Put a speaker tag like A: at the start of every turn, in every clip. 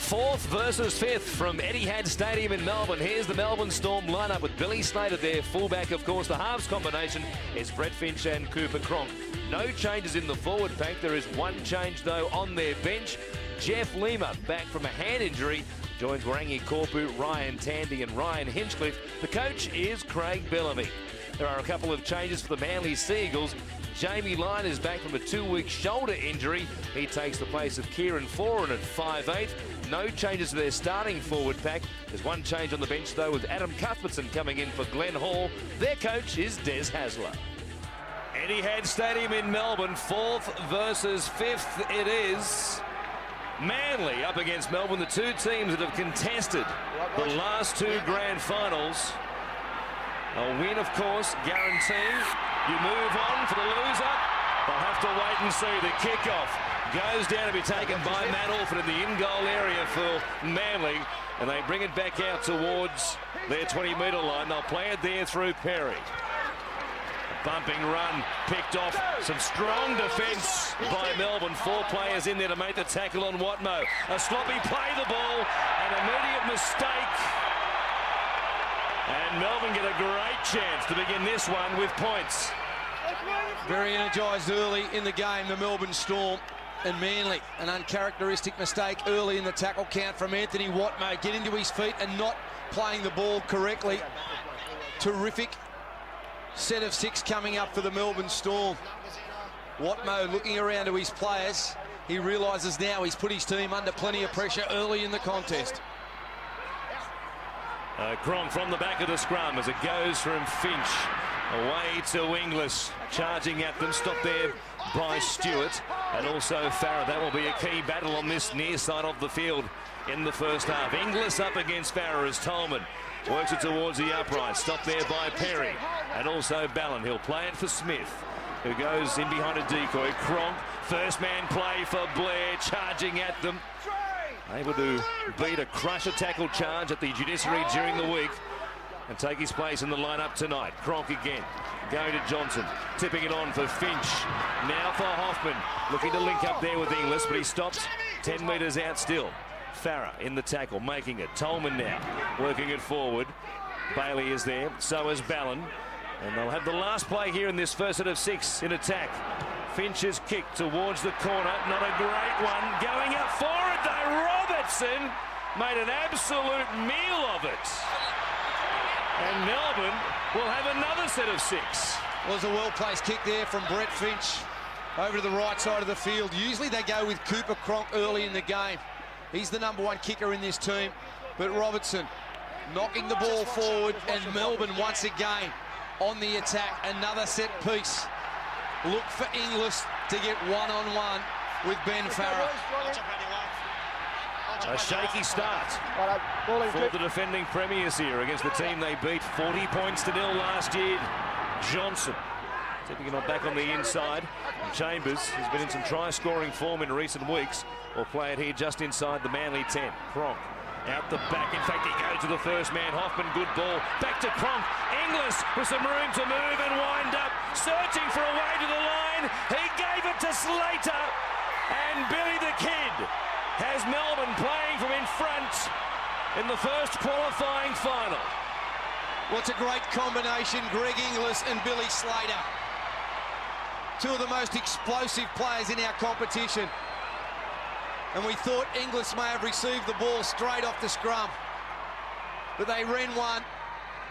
A: Fourth versus fifth from Etihad Stadium in Melbourne. Here's the Melbourne Storm lineup with Billy Slater there. Fullback, of course, the halves combination is Brett Finch and Cooper Cronk. No changes in the forward pack. There is one change, though, on their bench. Jeff Lima, back from a hand injury, joins Warangi Korpu, Ryan Tandy and Ryan Hinchcliffe. The coach is Craig Bellamy. There are a couple of changes for the Manly Seagulls. Jamie Lyon is back from a 2-week shoulder injury. He takes the place of Kieran Foran at 5'8". No changes to their starting forward pack. There's one change on the bench, though, with Adam Cuthbertson coming in for Glenn Hall. Their coach is Des Hasler. Etihad Stadium in Melbourne, fourth versus fifth it is. Manly up against Melbourne, the two teams that have contested the last two grand finals. A win, of course, guaranteeing you move on for the loser. They'll have to wait and see. The kickoff goes down to be taken by Matt Orford in the in-goal area for Manly, and they bring it back out towards their 20-metre line. They'll play it there through Perry. A bumping run picked off. Some strong defence by Melbourne. 4 players in there to make the tackle on Watmo. A sloppy play the ball, an immediate mistake. And Melbourne get a great chance to begin this one with points.
B: Very energised early in the game, the Melbourne Storm. And Manly, an uncharacteristic mistake early in the tackle count from Anthony Watmo. Getting to his feet and not playing the ball correctly. Terrific set of 6 coming up for the Melbourne Storm. Watmo looking around to his players. He realises now he's put his team under plenty of pressure early in the contest.
A: Cronk from the back of the scrum as it goes from Finch away to Inglis, charging at them, stopped there by Stewart and also Farah. That will be a key battle on this near side of the field in the first half. Inglis up against Farah as Tolman works it towards the upright, stopped there by Perry and also Ballon. He'll play it for Smith, who goes in behind a decoy. Cronk, first man play for Blair, charging at them. Able to beat a crusher tackle charge at the judiciary during the week and take his place in the lineup tonight. Cronk again, going to Johnson, tipping it on for Finch. Now for Hoffman, looking to link up there with Inglis, but he stops 10 metres out still. Farah in the tackle, making it. Tolman now, working it forward. Bailey is there, so is Ballon. And they'll have the last play here in this first set of 6 in attack. Finch's kick towards the corner, not a great one. Going up for it though, Robertson made an absolute meal of it. And Melbourne will have another set of 6.
B: Well, there's a well-placed kick there from Brett Finch over to the right side of the field. Usually they go with Cooper Cronk early in the game. He's the #1 kicker in this team. But Robertson knocking the ball forward, and Melbourne once again on the attack. Another set piece. Look for Inglis to get one-on-one with Ben Farah.
A: A shaky start for the defending premiers here against the team they beat 40 points to 0 last year. Johnson tipping it back on the inside. And Chambers has been in some try-scoring form in recent weeks. Will play it here just inside the Manly 10. Cronk out the back. In fact, he goes to the first man. Hoffman, good ball. Back to Cronk. Inglis with some room to move and wind up. Searching for a way to the line. He gave it to Slater. And Billy the Kid has Melbourne playing from in front in the first qualifying final.
B: Well, it's a great combination, Greg Inglis and Billy Slater. 2 of the most explosive players in our competition. And we thought Inglis may have received the ball straight off the scrum. But they ran one,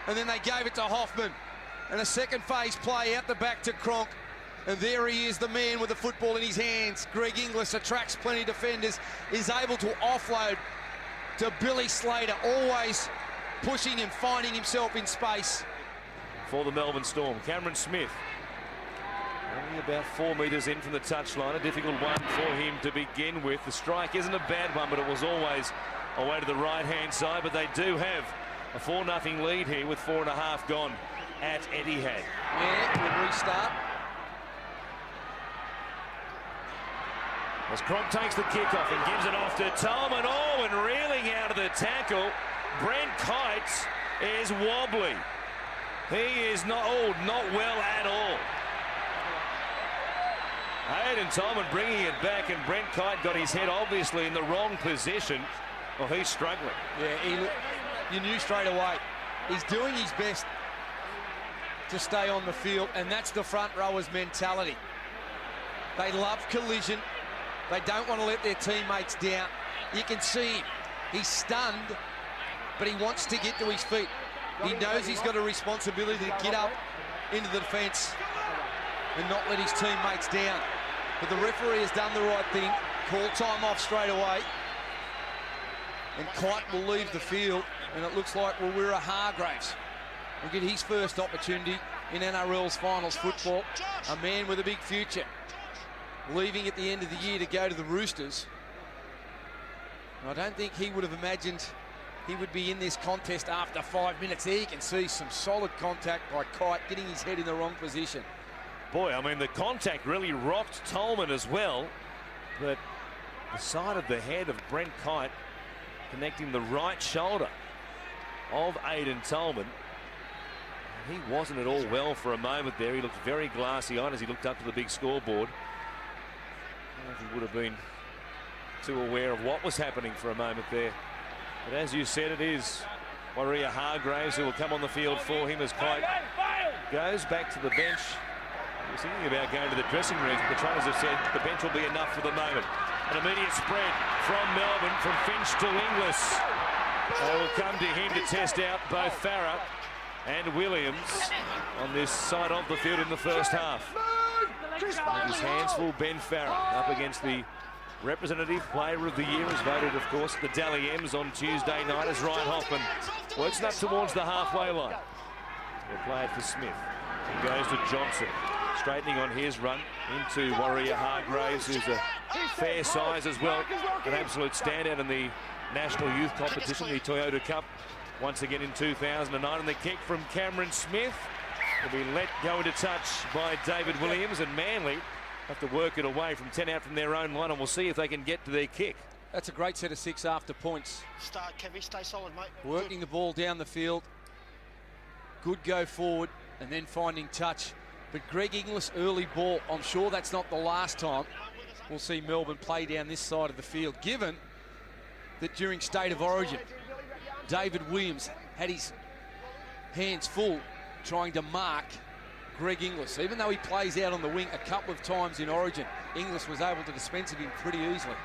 B: and then they gave it to Hoffman. And a second phase play out the back to Cronk. And there he is, the man with the football in his hands. Greg Inglis attracts plenty of defenders, is able to offload to Billy Slater, always pushing and finding himself in space.
A: For the Melbourne Storm, Cameron Smith. Only about 4 metres in from the touchline. A difficult one for him to begin with. The strike isn't a bad one, but it was always away to the right-hand side. But they do have a 4-0 lead here with 4.5 gone at Etihad.
B: Yeah, we'll restart.
A: As Cronk takes the kick-off and gives it off to Tolman. Oh, and reeling out of the tackle. Brent Kite is wobbly. He is not well at all.
C: Hayden Tolman bringing it back, and Brent Kite got his head obviously in the wrong position.
A: Well, he's struggling.
B: Yeah, you knew straight away. He's doing his best to stay on the field, and that's the front rowers' mentality. They love collision. They don't want to let their teammates down. You can see him. He's stunned, but he wants to get to his feet. He knows he's got a responsibility to get up into the defence and not let his teammates down. But the referee has done the right thing. Call time off straight away. And Kite will leave the field, and it looks like Wawira Hargraves will get his first opportunity in NRL's finals football. A man with a big future, leaving at the end of the year to go to the Roosters. And I don't think he would have imagined he would be in this contest after 5 minutes. There you can see some solid contact by Kite, getting his head in the wrong position.
A: Boy, I mean, the contact really rocked Tolman as well, but the side of the head of Brent Kite connecting the right shoulder of Aidan Tolman. He wasn't at all well for a moment there. He looked very glassy-eyed as he looked up to the big scoreboard. I don't know if he would have been too aware of what was happening for a moment there. But as you said, it is Wawira Hargraves who will come on the field for him as Kite goes back to the bench. He was thinking about going to the dressing room, but the trainers have said the bench will be enough for the moment. An immediate spread from Melbourne, from Finch to Inglis. They will come to him to test out both Farah and Williams on this side of the field in the first half. With his hands full, Ben Farah up against the representative player of the year, as voted, of course, at the Dally M's on Tuesday night, as Ryan Hoffman works up towards the halfway line. He'll play it for Smith. He goes to Johnson, straightening on his run into Wawira Hargraves, who's a fair size as well. An absolute standout in the National Youth Competition, the Toyota Cup, once again in 2009. And the kick from Cameron Smith will be let go into touch by David Williams, and Manly have to work it away from 10 out from their own line, and we'll see if they can get to their kick.
B: That's a great set of 6 after points.
C: Start, Kevy, stay solid, mate.
B: Working the ball down the field. Good go forward and then finding touch. But Greg Inglis early ball, I'm sure that's not the last time we'll see Melbourne play down this side of the field, given that during State of Origin, David Williams had his hands full trying to mark Greg Inglis. Even though he plays out on the wing a couple of times in Origin, Inglis was able to dispense of him pretty easily.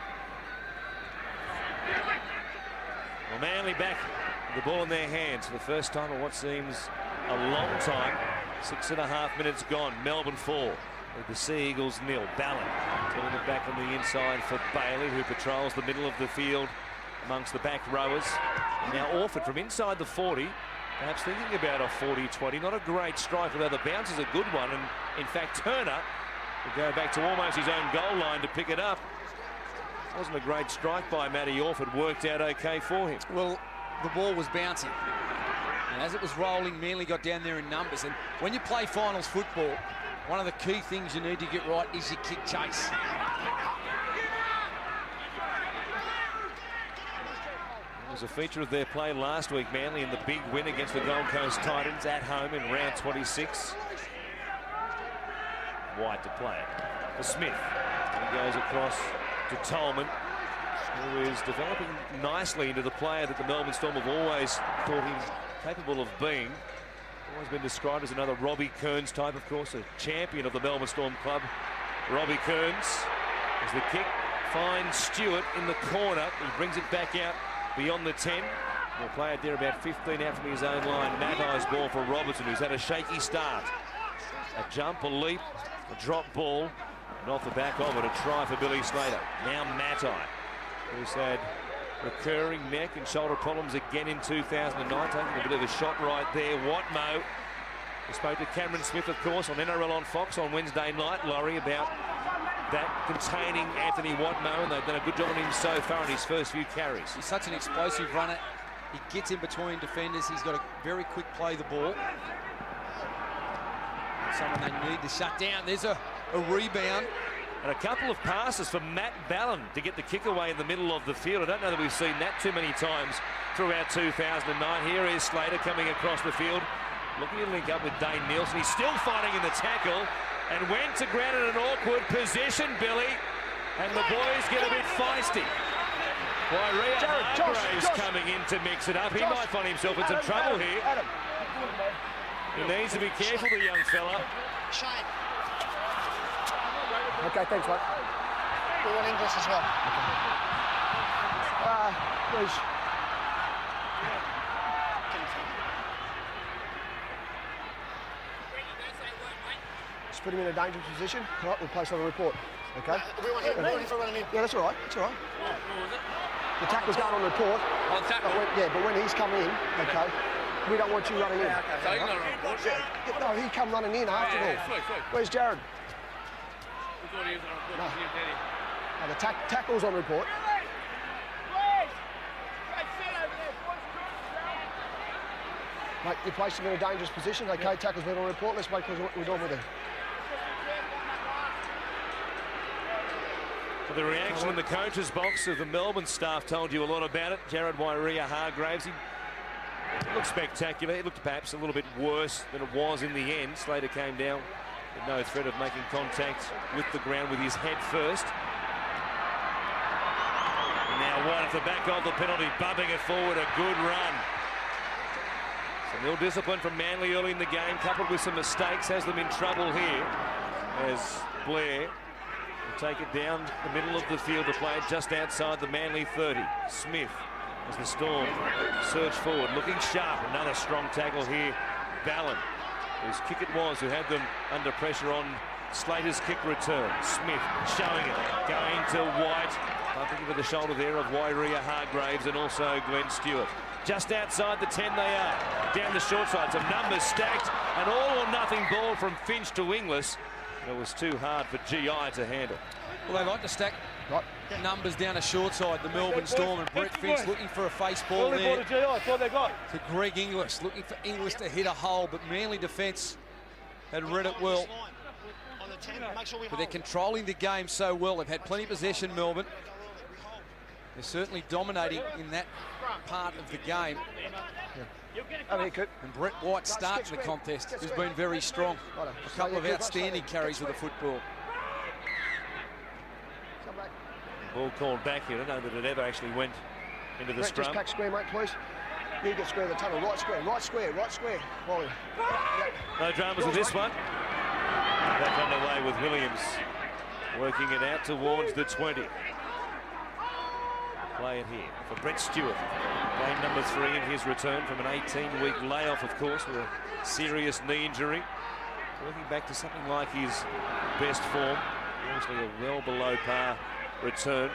A: Well, Manly back with the ball in their hands for the first time in what seems a long time. 6.5 minutes gone. Melbourne 4 with the Sea Eagles 0. Ballon turning it back on the inside for Bailey, who patrols the middle of the field amongst the back rowers. And now Orford from inside the 40, perhaps thinking about a 40-20. Not a great strike, although the bounce is a good one. And in fact, Turner will go back to almost his own goal line to pick it up. Wasn't a great strike by Matty Orford. Worked out okay for him.
B: Well, the ball was bouncing. And as it was rolling, Manly got down there in numbers. And when you play finals football, one of the key things you need to get right is your kick chase.
A: It was a feature of their play last week, Manly, in the big win against the Gold Coast Titans at home in round 26. White to play it for Smith. He goes across to Tolman, who is developing nicely into the player that the Melbourne Storm have always thought him capable of being. Always been described as another Robbie Kearns type, of course, a champion of the Melbourne Storm club. Robbie Kearns, as the kick finds Stewart in the corner. He brings it back out beyond the 10. We'll play it there about 15 out from his own line. Mattai's ball for Robertson, who's had a shaky start. A jump, a leap, a drop ball, and off the back of it, a try for Billy Slater. Now Mattai, who's had recurring neck and shoulder problems again in 2009, taking a bit of a shot right there. Watmo. We spoke to Cameron Smith, of course, on NRL on Fox on Wednesday night, Laurie, about that containing Anthony Watmo, and they've done a good job on him so far in his first few carries.
B: He's such an explosive runner. He gets in between defenders. He's got a very quick play the ball. Someone they need to shut down. There's a rebound.
A: And a couple of passes for Matt Ballon to get the kick away in the middle of the field. I don't know that we've seen that too many times throughout 2009. Here is Slater coming across the field, looking to link up with Dane Nielsen. He's still fighting in the tackle and went to ground in an awkward position, Billy. And the boys get a bit feisty. Wairea Hargraves coming in to mix it up. He might find himself in some trouble here. He needs to be careful, the young fella.
C: Shane.
D: Okay, thanks, mate.
C: We want English as well.
D: Please. Just put him in a dangerous position. All right, we'll place on a report. Okay?
C: We want him for running in.
D: Yeah, that's all right. That's all right. The tackle's going on report.
E: Oh, tackle?
D: But when he's come in, okay, we don't want you running in.
E: Okay. So he's not on report?
D: No, he come running in after all.
E: Sweet.
D: Where's Jared?
E: We thought he was on report.
D: No, the tackle's on report. Mate, you placed him in a dangerous position. Okay, tackle's been on report. Let's make sure we're done with it.
A: Well, the reaction in the coach's box of the Melbourne staff told you a lot about it. Jared Wairea Hargraves, he looked spectacular. It looked perhaps a little bit worse than it was in the end. Slater came down with no threat of making contact with the ground with his head first. And now right off the back of the penalty, bumping it forward, a good run. Some ill discipline from Manly early in the game, coupled with some mistakes, has them in trouble here as Blair will take it down the middle of the field to play it just outside the Manly 30. Smith, as the Storm surge forward, looking sharp. Another strong tackle here. Ballon, whose kick it was, who had them under pressure on Slater's kick return. Smith showing it, going to White, bumping into the shoulder there of Wairea Hargraves and also Glenn Stewart. Just outside the 10 they are. Down the short side, some numbers stacked. An all-or-nothing ball from Finch to Inglis. It was too hard for GI to handle.
F: Well, they like to stack numbers down the short side, the Melbourne Storm, and Brett Finch looking for a face ball there to Greg Inglis, looking for Inglis to hit a hole, but Manly defence had read it well. But they're controlling the game so well. They've had plenty of possession, Melbourne. They're certainly dominating in that part of the game. And Brett White starting the contest has been very strong. A couple of outstanding carries with the football.
A: Ball called back here. I don't know that it ever actually went into the scrum.
D: Just pack square, mate, please. You get square of the tunnel. Right square. Wally.
A: No dramas with this one. Back underway with Williams working it out towards the 20. Play it here for Brett Stewart. Game number 3 in his return from an 18-week layoff, of course, with a serious knee injury. Working back to something like his best form. Obviously a well below par return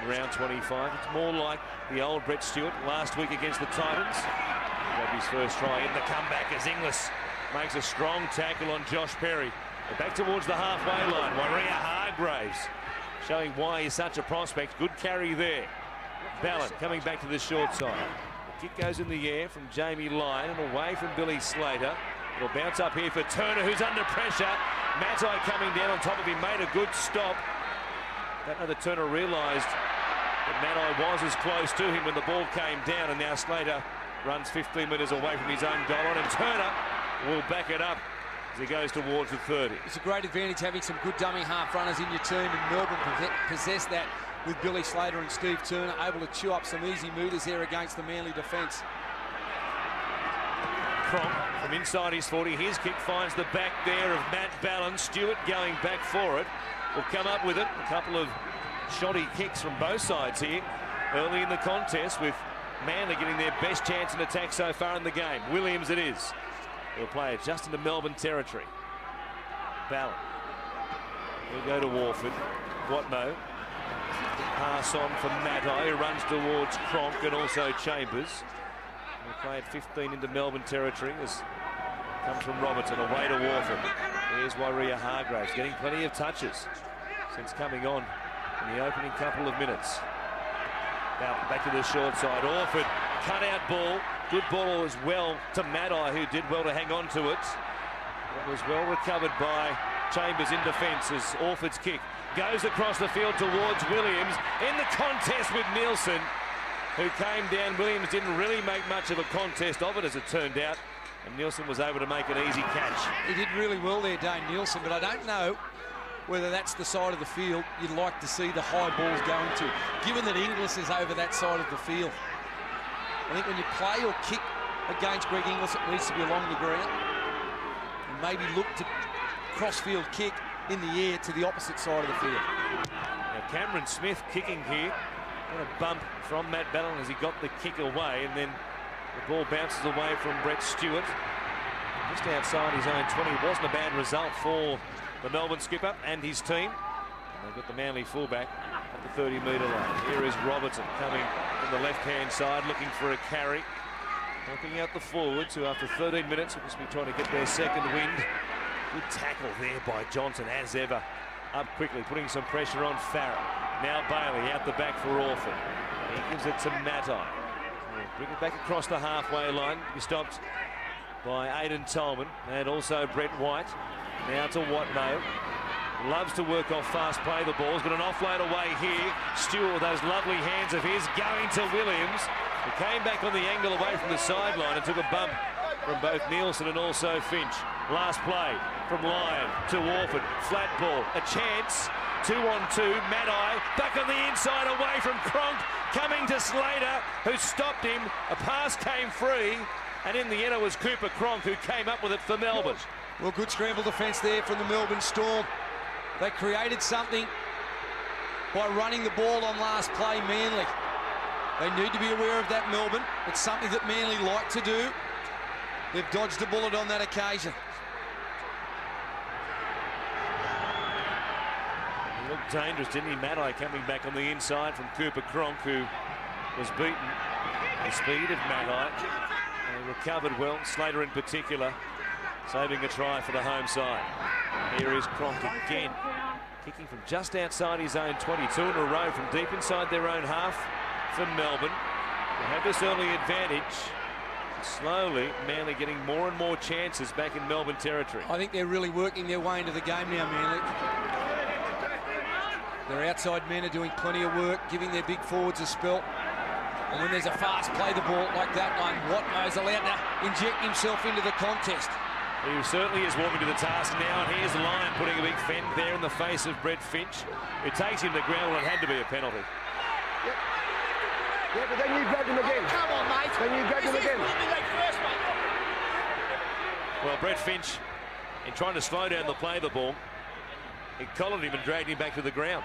A: in round 25. It's more like the old Brett Stewart last week against the Titans. He got his first try in the comeback as Inglis makes a strong tackle on Josh Perry. They're back towards the halfway line. Wairea Hargraves showing why he's such a prospect. Good carry there. Ballon coming back to the short side. The kick goes in the air from Jamie Lyon and away from Billy Slater. It'll bounce up here for Turner, who's under pressure. Matai coming down on top of him, made a good stop. Don't know that Turner realised that Matai was as close to him when the ball came down, and now Slater runs 15 metres away from his own goal on, and Turner will back it up as he goes towards the 30.
F: It's a great advantage having some good dummy half runners in your team, and Melbourne possess that with Billy Slater and Steve Turner, able to chew up some easy metres there against the Manly defence.
A: Cronk from inside his 40. His kick finds the back there of Matt Ballon. Stewart going back for it. Will come up with it. A couple of shoddy kicks from both sides here early in the contest, with Manly getting their best chance in attack so far in the game. Williams it is. He'll play it just into Melbourne territory. Ballon. He'll go to Warford. Watmo. Pass on for Matai, who runs towards Cronk and also Chambers. We'll play it 15 into Melbourne territory as comes from Robertson away to Warford. There's Wairea Hargraves getting plenty of touches since coming on in the opening couple of minutes. Now back to the short side. Orford cut out ball. Good ball as well to Matai, who did well to hang on to it. It was well recovered by Chambers in defence as Orford's kick goes across the field towards Williams in the contest with Nielsen, who came down. Williams didn't really make much of a contest of it, as it turned out, and Nielsen was able to make an easy catch.
F: He did really well there, Dane Nielsen, but I don't know whether that's the side of the field you'd like to see the high balls going to, given that Inglis is over that side of the field. I think when you play or kick against Greg Inglis, it needs to be along the ground. And maybe look to cross-field kick in the air to the opposite side of the field.
A: Now Cameron Smith kicking here. Got a bump from Matt Ballon as he got the kick away, and then the ball bounces away from Brett Stewart. Just outside his own 20. It wasn't a bad result for the Melbourne skipper and his team. And they've got the Manly fullback at the 30-metre line. Here is Robertson coming from the left-hand side, looking for a carry. Helping out the forwards, who after 13 minutes will just be trying to get their second wind. Good tackle there by Johnson, as ever. Up quickly, putting some pressure on Farah. Now Bailey out the back for Orford. He gives it to Matai. Bring it back across the halfway line. He stopped by Aidan Tolman and also Brett White. Now to Watno. Loves to work off fast play the ball. He's got an offload away here. Stewart with those lovely hands of his going to Williams. He came back on the angle away from the sideline and took a bump from both Nielsen and also Finch. Last play from Lyon to Orford. Flat ball. A chance. 2-on-2. Matai back on the inside away from Cronk. Coming to Slater, who stopped him. A pass came free. And in the end, it was Cooper Cronk who came up with it for Melbourne.
F: Well, good scramble defence there from the Melbourne Storm. They created something by running the ball on last play, Manly. They need to be aware of that, Melbourne. It's something that Manly like to do. They've dodged a bullet on that occasion.
A: He looked dangerous, didn't he? Matai coming back on the inside from Cooper Cronk, who was beaten. The speed of Matai. He recovered well, Slater in particular, saving a try for the home side. Here is Cronk again, kicking from just outside his own 22 in a row from deep inside their own half for Melbourne. They have this early advantage. Slowly, Manly getting more and more chances back in Melbourne territory.
F: I think they're really working their way into the game now, Manly. Their outside men are doing plenty of work, giving their big forwards a spell. And when there's a fast play the ball like that one, Watmo's allowed to inject himself into the contest.
A: He certainly is walking to the task now, and here's Lyon putting a big fend there in the face of Brett Finch. It takes him to the ground. Well, it had to be a penalty.
D: Yep. Yeah, but then you grabbed him again.
C: Come on, mate.
D: Then you grabbed him again.
A: Well, Brett Finch, in trying to slow down the play of the ball, he collared him and dragged him back to the ground.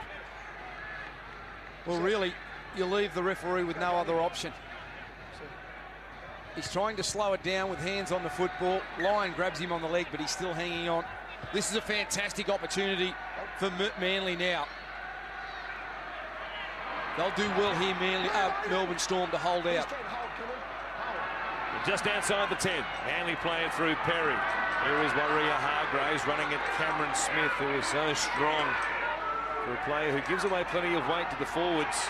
F: Well, really, you leave the referee with no other option. He's trying to slow it down with hands on the football. Lyon grabs him on the leg, but he's still hanging on. This is a fantastic opportunity for Manly now. They'll do well here, Melbourne Storm, to hold out.
A: Just outside the 10, Manly playing through Perry. Here is Waria Hargraves running at Cameron Smith, who is so strong for a player who gives away plenty of weight to the forwards.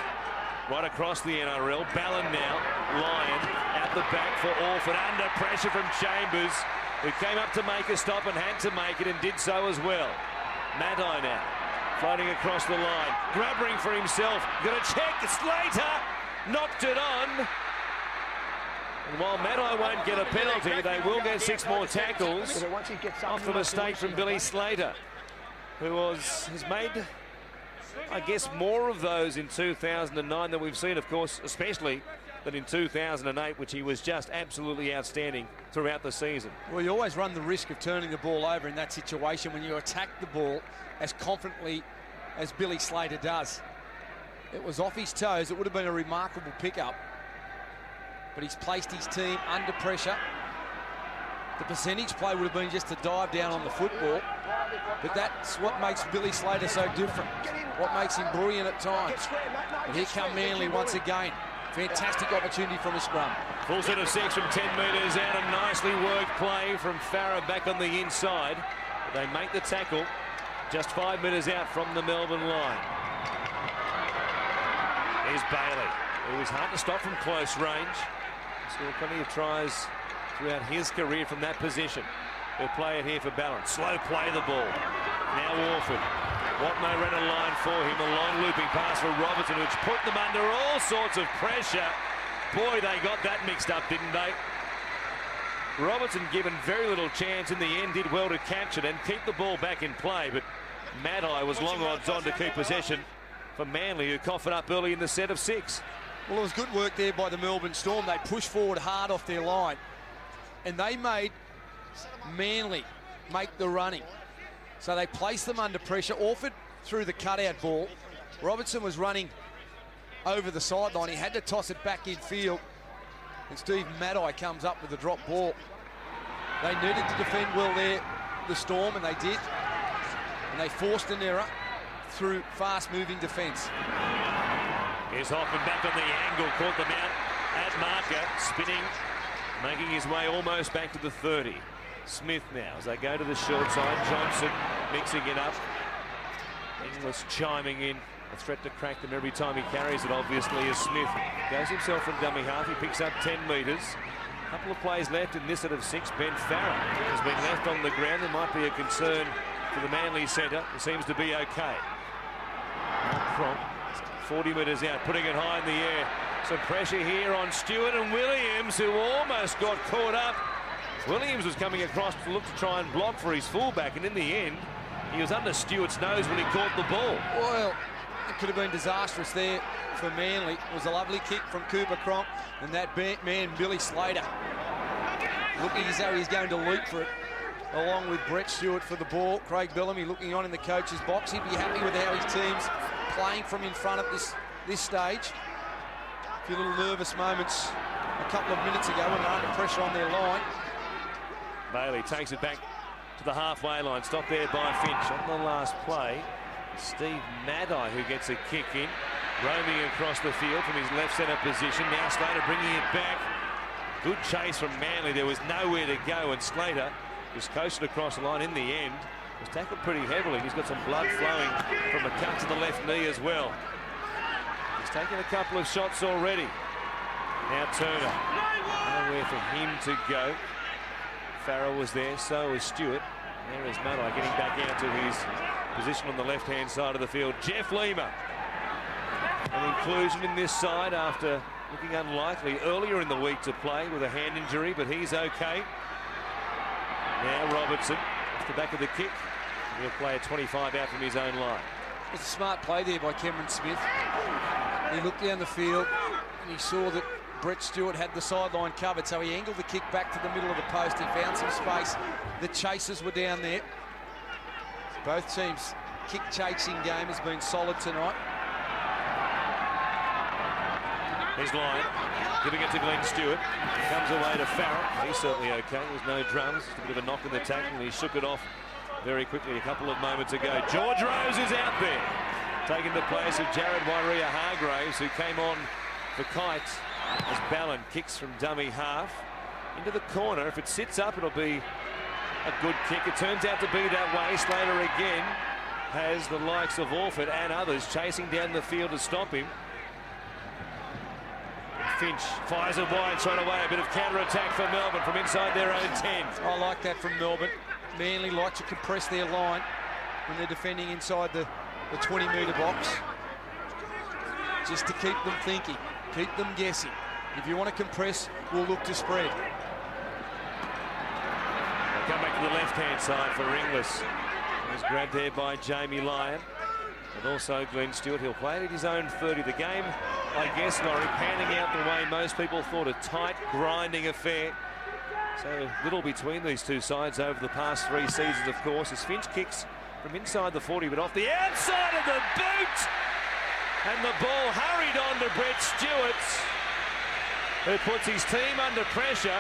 A: Right across the NRL. Ballon now. Lyon at the back for Orford. Under pressure from Chambers, who came up to make a stop and had to make it and did so as well. Matai now floating across the line. Grubbering for himself. Got a check. Slater knocked it on. And while Matai won't get a penalty, they will get 6 more tackles off the mistake from Billy Slater, who has made, I guess, more of those in 2009 than we've seen, of course, especially than in 2008, which he was just absolutely outstanding throughout the season.
F: Well, you always run the risk of turning the ball over in that situation when you attack the ball as confidently as Billy Slater does. It was off his toes. It would have been a remarkable pickup, but he's placed his team under pressure. The percentage play would have been just to dive down on the football, but that's what makes Billy Slater so different, what makes him brilliant at times. And here come Manly once again. Fantastic opportunity from a scrum.
A: Full set of 6 from 10 metres out. A nicely worked play from Farah back on the inside. They make the tackle just 5 metres out from the Melbourne line. Here's Bailey. It was hard to stop from close range. Scored plenty of tries throughout his career from that position. They'll play it here for balance. Slow play the ball. Now Orford. Watno ran a line for him. A long looping pass for Robertson, which put them under all sorts of pressure. Boy, they got that mixed up, didn't they? Robertson, given very little chance in the end, did well to catch it and keep the ball back in play. But Maddai was long odds on to keep possession for Manly, who coughed it up early in the set of 6.
F: Well, it was good work there by the Melbourne Storm. They pushed forward hard off their line, and they made Manly make the running. So they placed them under pressure. Orford threw the cutout ball. Robertson was running over the sideline. He had to toss it back in field, and Steve Maddai comes up with a drop ball. They needed to defend well there, the Storm, and they did. And they forced an error through fast-moving defence.
A: Here's Hoffman back on the angle, caught them out at marker, spinning, making his way almost back to the 30. Smith now as they go to the short side. Johnson mixing it up. Inglis chiming in. A threat to crack them every time he carries it, obviously, as Smith goes himself from dummy half. He picks up 10 metres. A couple of plays left in this set of 6. Ben Farrell has been left on the ground. There might be a concern for the Manly centre. It seems to be okay. Cronk, 40 metres out, putting it high in the air. Some pressure here on Stewart and Williams, who almost got caught up. Williams was coming across to look to try and block for his fullback, and in the end, he was under Stewart's nose when he caught the ball.
F: Well, it could have been disastrous there for Manly. It was a lovely kick from Cooper Cronk, and that man, Billy Slater, looking as though he's going to leap for it, along with Brett Stewart for the ball. Craig Bellamy looking on in the coach's box. He'd be happy with how his team's playing from in front at this stage. A few little nervous moments a couple of minutes ago when they're under pressure on their line.
A: Bailey takes it back to the halfway line. Stopped there by Finch on the last play. Steve Maddai, who gets a kick in, roaming across the field from his left centre position. Now Slater bringing it back. Good chase from Manly. There was nowhere to go, and Slater was coasted across the line. In the end, was tackled pretty heavily. He's got some blood flowing from a cut to the left knee as well. He's taken a couple of shots already. Now Turner. Nowhere for him to go. Farrell was there, so was Stewart. There is Maddai getting back out to his position on the left-hand side of the field. Jeff Lima, an inclusion in this side after looking unlikely earlier in the week to play with a hand injury, but he's okay. Now Robertson off the back of the kick. He'll play a 25 out from his own line.
F: It's a smart play there by Cameron Smith. He looked down the field and he saw that Brett Stewart had the sideline covered, so he angled the kick back to the middle of the post. He found some space. The chasers were down there. Both teams' kick-chasing game has been solid tonight.
A: His line, giving it to Glenn Stewart. Comes away to Farrell. He's certainly okay. There's no drums. Just a bit of a knock in the tackle, and he shook it off very quickly a couple of moments ago. George Rose is out there, taking the place of Jared Wairua-Hargraves, who came on for Kites as Ballon kicks from dummy half into the corner. If it sits up, it'll be a good kick. It turns out to be that way. Slater again has the likes of Orford and others chasing down the field to stop him. Finch fires it wide straight away. A bit of counter-attack for Melbourne from inside their own 10.
F: I like that from Melbourne. Manly like to compress their line when they're defending inside the 20-metre box, just to keep them thinking, keep them guessing. If you want to compress, we'll look to spread.
A: They come back to the left-hand side for Inglis. He was grabbed there by Jamie Lyon, and also Glenn Stewart. He'll play it at his own 30. The game, I guess, Laurie, panning out the way most people thought, a tight, grinding affair. So little between these two sides over the past 3 seasons, of course, as Finch kicks from inside the 40, but off the outside of the boot. And the ball hurried on to Brett Stewart, who puts his team under pressure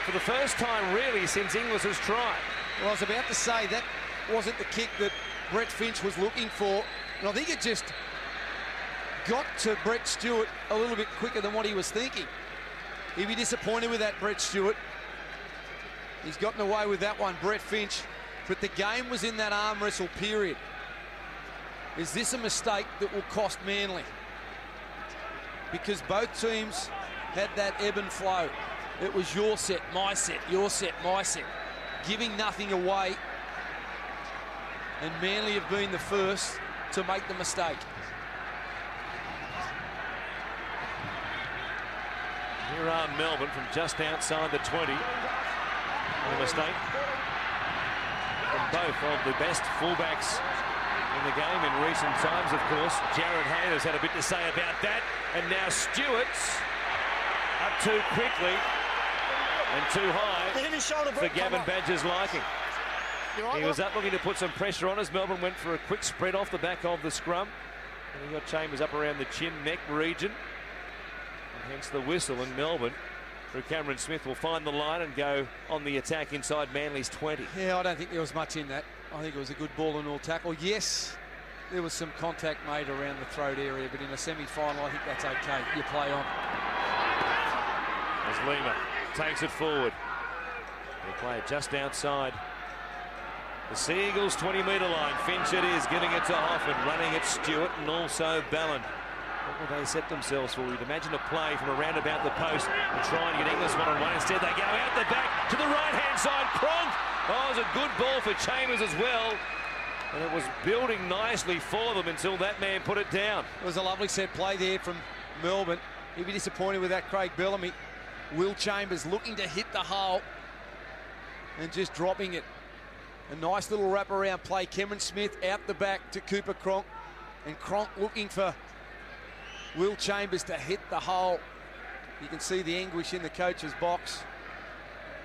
A: for the first time, really, since Inglis has tried.
F: Well, I was about to say that wasn't the kick that Brett Finch was looking for. And I think it just got to Brett Stewart a little bit quicker than what he was thinking. He'd be disappointed with that, Brett Stewart. He's gotten away with that one, Brett Finch. But the game was in that arm wrestle period. Is this a mistake that will cost Manly? Because both teams had that ebb and flow. It was your set, my set, your set, my set. Giving nothing away. And Manly have been the first to make the mistake.
A: Here are Melbourne from just outside the 20. A mistake from both of the best fullbacks in the game in recent times, of course. Jared Hayner's had a bit to say about that. And now Stewart's up too quickly and too high for Gavin Badger's liking. He was up looking to put some pressure on as Melbourne went for a quick spread off the back of the scrum. And he got Chambers up around the chin, neck region. And hence the whistle, and Melbourne, through Cameron Smith, will find the line and go on the attack inside Manly's 20.
F: Yeah, I don't think there was much in that. I think it was a good ball and all tackle. Yes, there was some contact made around the throat area, but in a semi-final, I think that's okay. You play on.
A: As Lima takes it forward. They play it just outside the Sea Eagles 20-metre line. Finch it is, giving it to Hoffman, running at Stewart and also Ballin. What will they set themselves for? You'd imagine a play from around about the post and try and get Inglis one-on-one. Instead, they go out the back to the right-hand side. Cronk! Oh, it was a good ball for Chambers as well. And it was building nicely for them until that man put it down.
F: It was a lovely set play there from Melbourne. He'd be disappointed with that, Craig Bellamy. Will Chambers looking to hit the hole and just dropping it. A nice little wraparound play. Cameron Smith out the back to Cooper Cronk. And Cronk looking for Will Chambers to hit the hole. You can see the anguish in the coach's box.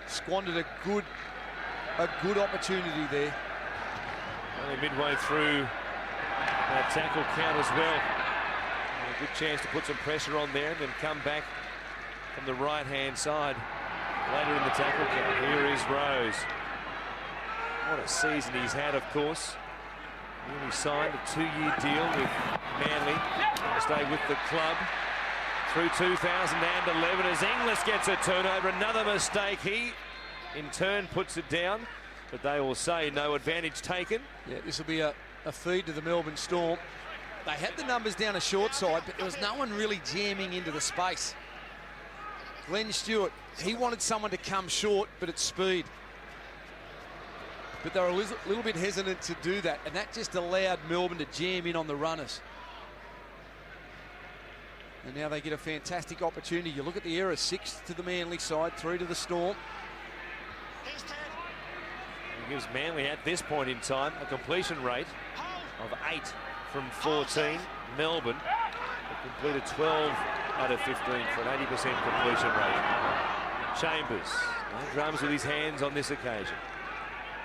F: Squandered a good opportunity there.
A: Only midway through that tackle count as well. And a good chance to put some pressure on there and then come back from the right-hand side later in the tackle count. Here is Rose. What a season he's had, of course. He only signed a 2-year deal with Manly to stay with the club through 2011 as Inglis gets a turnover. Another mistake. He, in turn, puts it down. But they will say no advantage taken.
F: Yeah, this will be a feed to the Melbourne Storm. They had the numbers down a short side, but there was no one really jamming into the space. Glenn Stewart, he wanted someone to come short, but at speed. But they were a little bit hesitant to do that, and that just allowed Melbourne to jam in on the runners. And now they get a fantastic opportunity. You look at the error, 6 to the Manly side, 3 to the Storm.
A: It gives Manly at this point in time a completion rate of 8 from 14. Melbourne have completed 12 out of 15 for an 80% completion rate. Chambers, no drums with his hands on this occasion.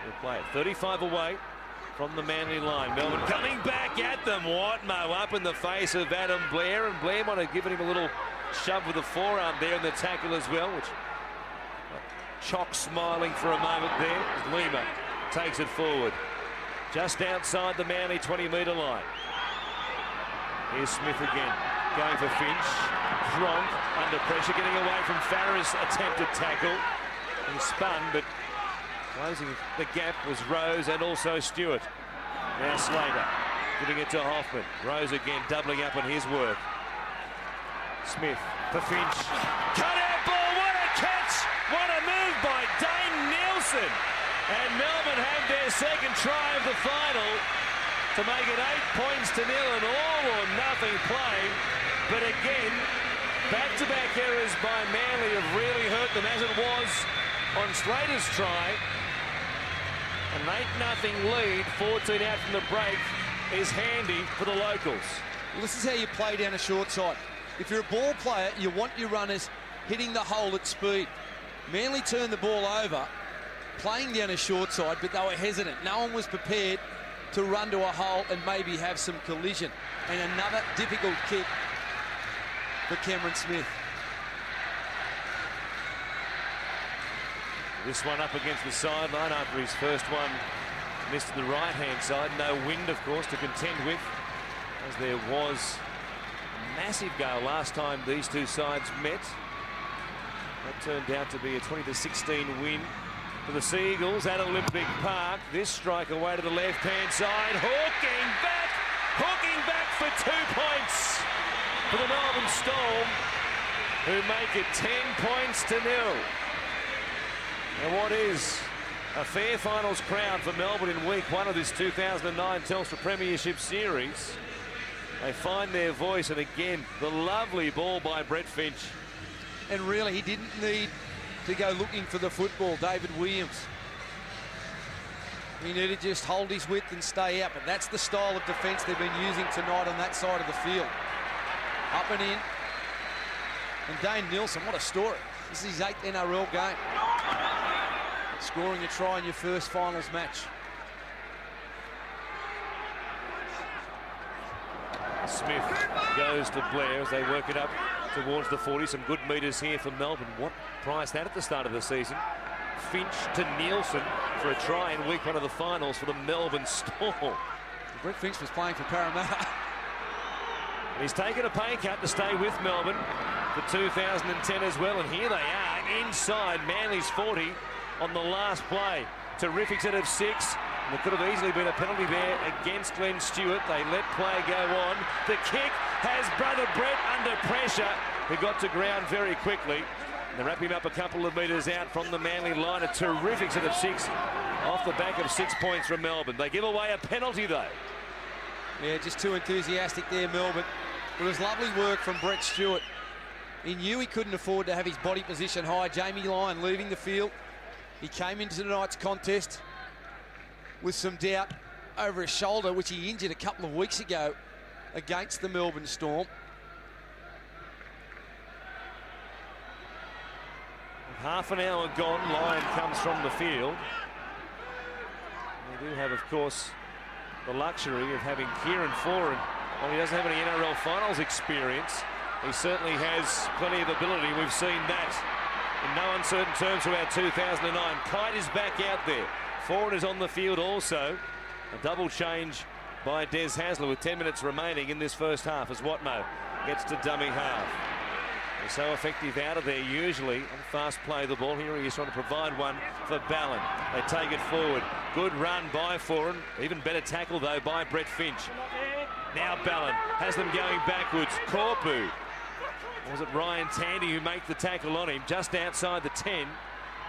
A: He'll play it 35 away from the Manly line. Melbourne coming back at them. Watmo up in the face of Adam Blair, and Blair might have given him a little shove with the forearm there in the tackle as well, which Chock smiling for a moment there as Lima takes it forward. Just outside the Manly 20-metre line. Here's Smith again, going for Finch. Cronk under pressure, getting away from Farrer's attempted tackle. He spun, but closing the gap was Rose and also Stewart. Now Slater giving it to Hoffman. Rose again doubling up on his work. Smith for Finch. Cut out ball, what a catch! What a move by Dane Nielsen. And Melbourne have their second try of the final to make it 8 points to 0, an all-or-nothing play. But again, back-to-back errors by Manly have really hurt them, as it was on Slater's try. An 8-0 lead, 14 out from the break, is handy for the locals.
F: Well, this is how you play down a short side. If you're a ball player, you want your runners hitting the hole at speed. Manly turned the ball over, playing down a short side, but they were hesitant. No one was prepared to run to a hole and maybe have some collision. And another difficult kick for Cameron Smith.
A: This one up against the sideline after his first one missed to the right-hand side. No wind, of course, to contend with, as there was a massive gale last time these two sides met. That turned out to be a 20-16 win for the Sea Eagles at Olympic Park. This strike away to the left-hand side. Hooking back for 2 points for the Melbourne Storm, who make it 10 points to 0. And what is a fair finals crown for Melbourne in week 1 of this 2009 Telstra Premiership Series. They find their voice, and again, the lovely ball by Brett Finch.
F: And really, he didn't need to go looking for the football, David Williams. He needed to just hold his width and stay out, but that's the style of defence they've been using tonight on that side of the field. Up and in. And Dane Nielsen, what a story. This is his 8th NRL game. Scoring a try in your first finals match.
A: Smith goes to Blair as they work it up towards the 40. Some good metres here for Melbourne. What price that at the start of the season? Finch to Nielsen for a try in week 1 of the finals for the Melbourne Storm.
F: Brett Finch was playing for Parramatta.
A: He's taken a pay cut to stay with Melbourne for 2010 as well. And here they are inside Manly's 40 on the last play. Terrific set of 6. And there could have easily been a penalty there against Glenn Stewart. They let play go on. The kick has brother Brett under pressure, who got to ground very quickly. They're wrapping up a couple of metres out from the Manly line. A terrific set of 6 off the back of 6 points from Melbourne. They give away a penalty though.
F: Yeah, just too enthusiastic there, Melbourne. It was lovely work from Brett Stewart. He knew he couldn't afford to have his body position high. Jamie Lyon leaving the field. He came into tonight's contest with some doubt over his shoulder, which he injured a couple of weeks ago against the Melbourne Storm.
A: Half an hour gone, Lyon comes from the field. They do have, of course, the luxury of having Kieran Foran. While he doesn't have any NRL finals experience, he certainly has plenty of ability. We've seen that in no uncertain terms throughout 2009. Kite is back out there. Foran is on the field also. A double change by Des Hasler with 10 minutes remaining in this first half as Watmo gets to dummy half. They're so effective out of there usually on fast play the ball. Here he is trying to provide one for Ballin. They take it forward. Good run by Foran. Even better tackle though by Brett Finch. Now Ballin has them going backwards. Corpu. Was it Ryan Tandy who made the tackle on him just outside the 10?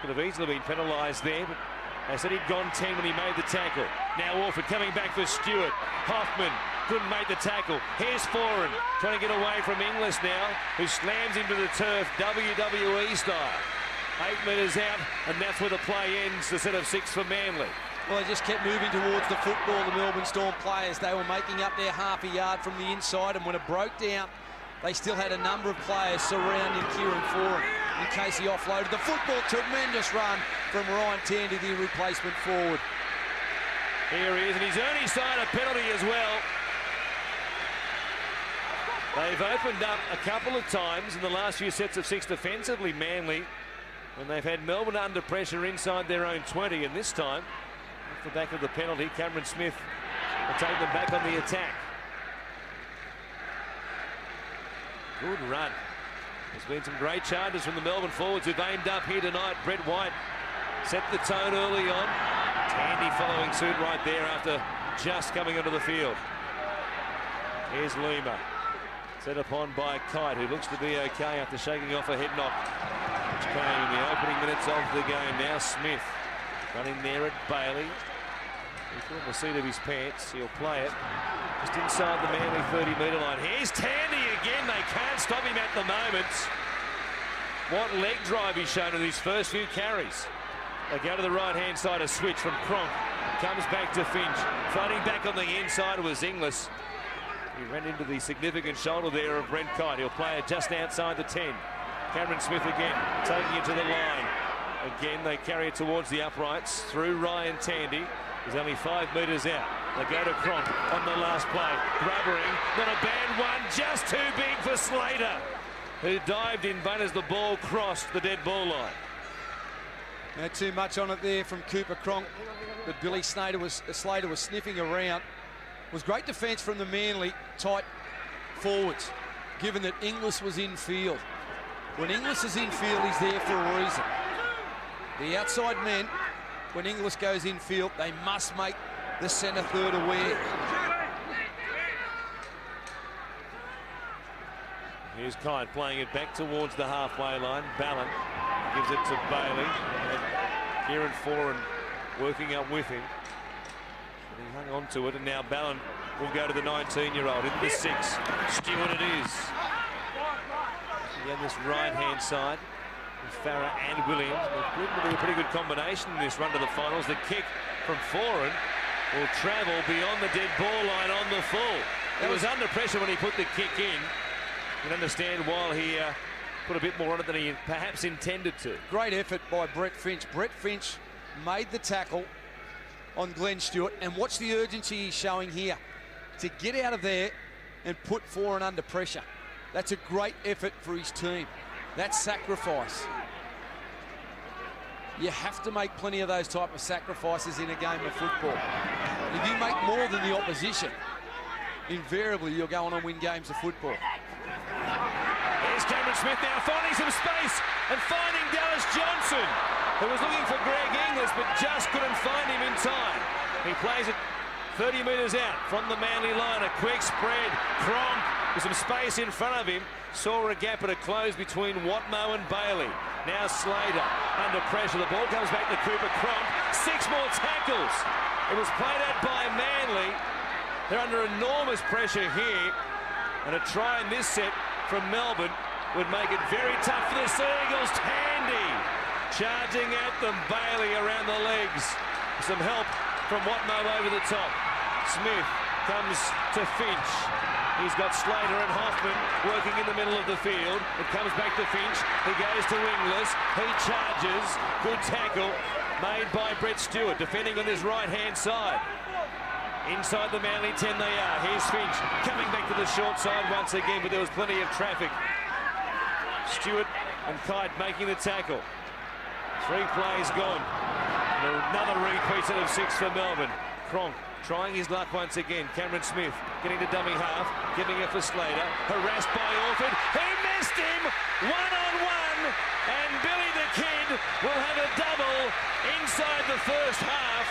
A: Could have easily been penalised there, but they said he'd gone 10 when he made the tackle. Now Orford coming back for Stewart. Hoffman couldn't make the tackle. Here's Foran trying to get away from Inglis now, who slams into the turf WWE style. 8 metres out, and that's where the play ends. The set of 6 for Manly.
F: Well, they just kept moving towards the football, the Melbourne Storm players. They were making up their half a yard from the inside, and when it broke down, they still had a number of players surrounding Kieran Foran in case he offloaded the football. Tremendous run from Ryan Tandy, the replacement forward.
A: Here he is, and he's earned his side a penalty as well. They've opened up a couple of times in the last few sets of 6 defensively, Manly, when they've had Melbourne under pressure inside their own 20, and this time, off the back of the penalty, Cameron Smith will take them back on the attack. Good run. There's been some great charges from the Melbourne forwards who've aimed up here tonight. Brett White set the tone early on. Tandy following suit right there after just coming onto the field. Here's Lima. Set upon by Kite, who looks to be okay after shaking off a head knock, which came in the opening minutes of the game. Now Smith running there at Bailey. He's put on the seat of his pants. He'll play it just inside the Manly 30-metre line. Here's Tandy again. They can't stop him at the moment. What leg drive he's shown in his first few carries. They go to the right-hand side, a switch from Cronk. Comes back to Finch. Floating back on the inside was Inglis. He ran into the significant shoulder there of Brent Kite. He'll play it just outside the 10. Cameron Smith again, taking it to the line. Again, they carry it towards the uprights through Ryan Tandy. He's only 5 metres out. They go to Cronk on the last play. Grubbering, not a bad one, just too big for Slater, who dived in vain as the ball crossed the dead ball line.
F: Not too much on it there from Cooper Cronk, but Billy Slater was sniffing around. It was great defence from the Manly tight forwards, given that Inglis was in field. When Inglis is in field, he's there for a reason. The outside men, when Inglis goes in field, they must make the centre third aware.
A: Here's Kite playing it back towards the halfway line. Ballin gives it to Bailey. And Kieran Foran working up with him. But he hung on to it, and now Ballin will go to the 19-year-old in the 6. Stewart it is. Again, this right-hand side. Farah and Williams. They've proven to be a pretty good combination in this run to the finals. The kick from Foran will travel beyond the dead ball line on the full. He was under pressure when he put the kick in. You can understand why he put a bit more on it than he perhaps intended to.
F: Great effort by Brett Finch. Brett Finch made the tackle on Glenn Stewart, and watch the urgency he's showing here to get out of there and put Foran under pressure. That's a great effort for his team. That's sacrifice. You have to make plenty of those type of sacrifices in a game of football. If you make more than the opposition, invariably you're going to win games of football.
A: Here's Cameron Smith now finding some space and finding Dallas Johnson, who was looking for Greg Inglis but just couldn't find him in time. He plays it 30 metres out from the Manly line. A quick spread. Cronk with some space in front of him. Saw a gap at a close between Watmough and Bailey. Now Slater under pressure. The ball comes back to Cooper Cronk. 6 more tackles. It was played out by Manly. They're under enormous pressure here. And a try in this set from Melbourne would make it very tough for the Seagulls. Tandy charging at them. Bailey around the legs. Some help from Watmough over the top. Smith comes to Finch. He's got Slater and Hoffman working in the middle of the field. It comes back to Finch. He goes to Inglis. He charges. Good tackle made by Brett Stewart, defending on his right-hand side. Inside the Manly 10 they are. Here's Finch coming back to the short side once again, but there was plenty of traffic. Stewart and Kite making the tackle. 3 plays gone. Another repeat set of 6 for Melbourne. Cronk trying his luck once again. Cameron Smith getting to dummy half, giving it for Slater. Harassed by Orford, who missed him one-on-one, and Billy the Kid will have a double inside the first half.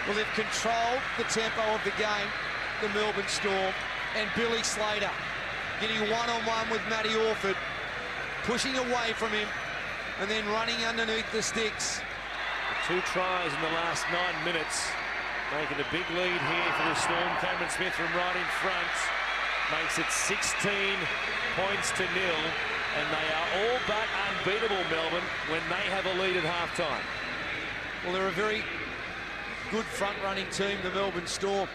F: Well, they've controlled the tempo of the game, the Melbourne Storm, and Billy Slater getting one-on-one with Matty Orford, pushing away from him, and then running underneath the sticks.
A: 2 tries in the last 9 minutes, making a big lead here for the Storm. Cameron Smith from right in front makes it 16 points to 0, and they are all but unbeatable, Melbourne, when they have a lead at halftime.
F: Well, they're a very good front-running team, the Melbourne Storm.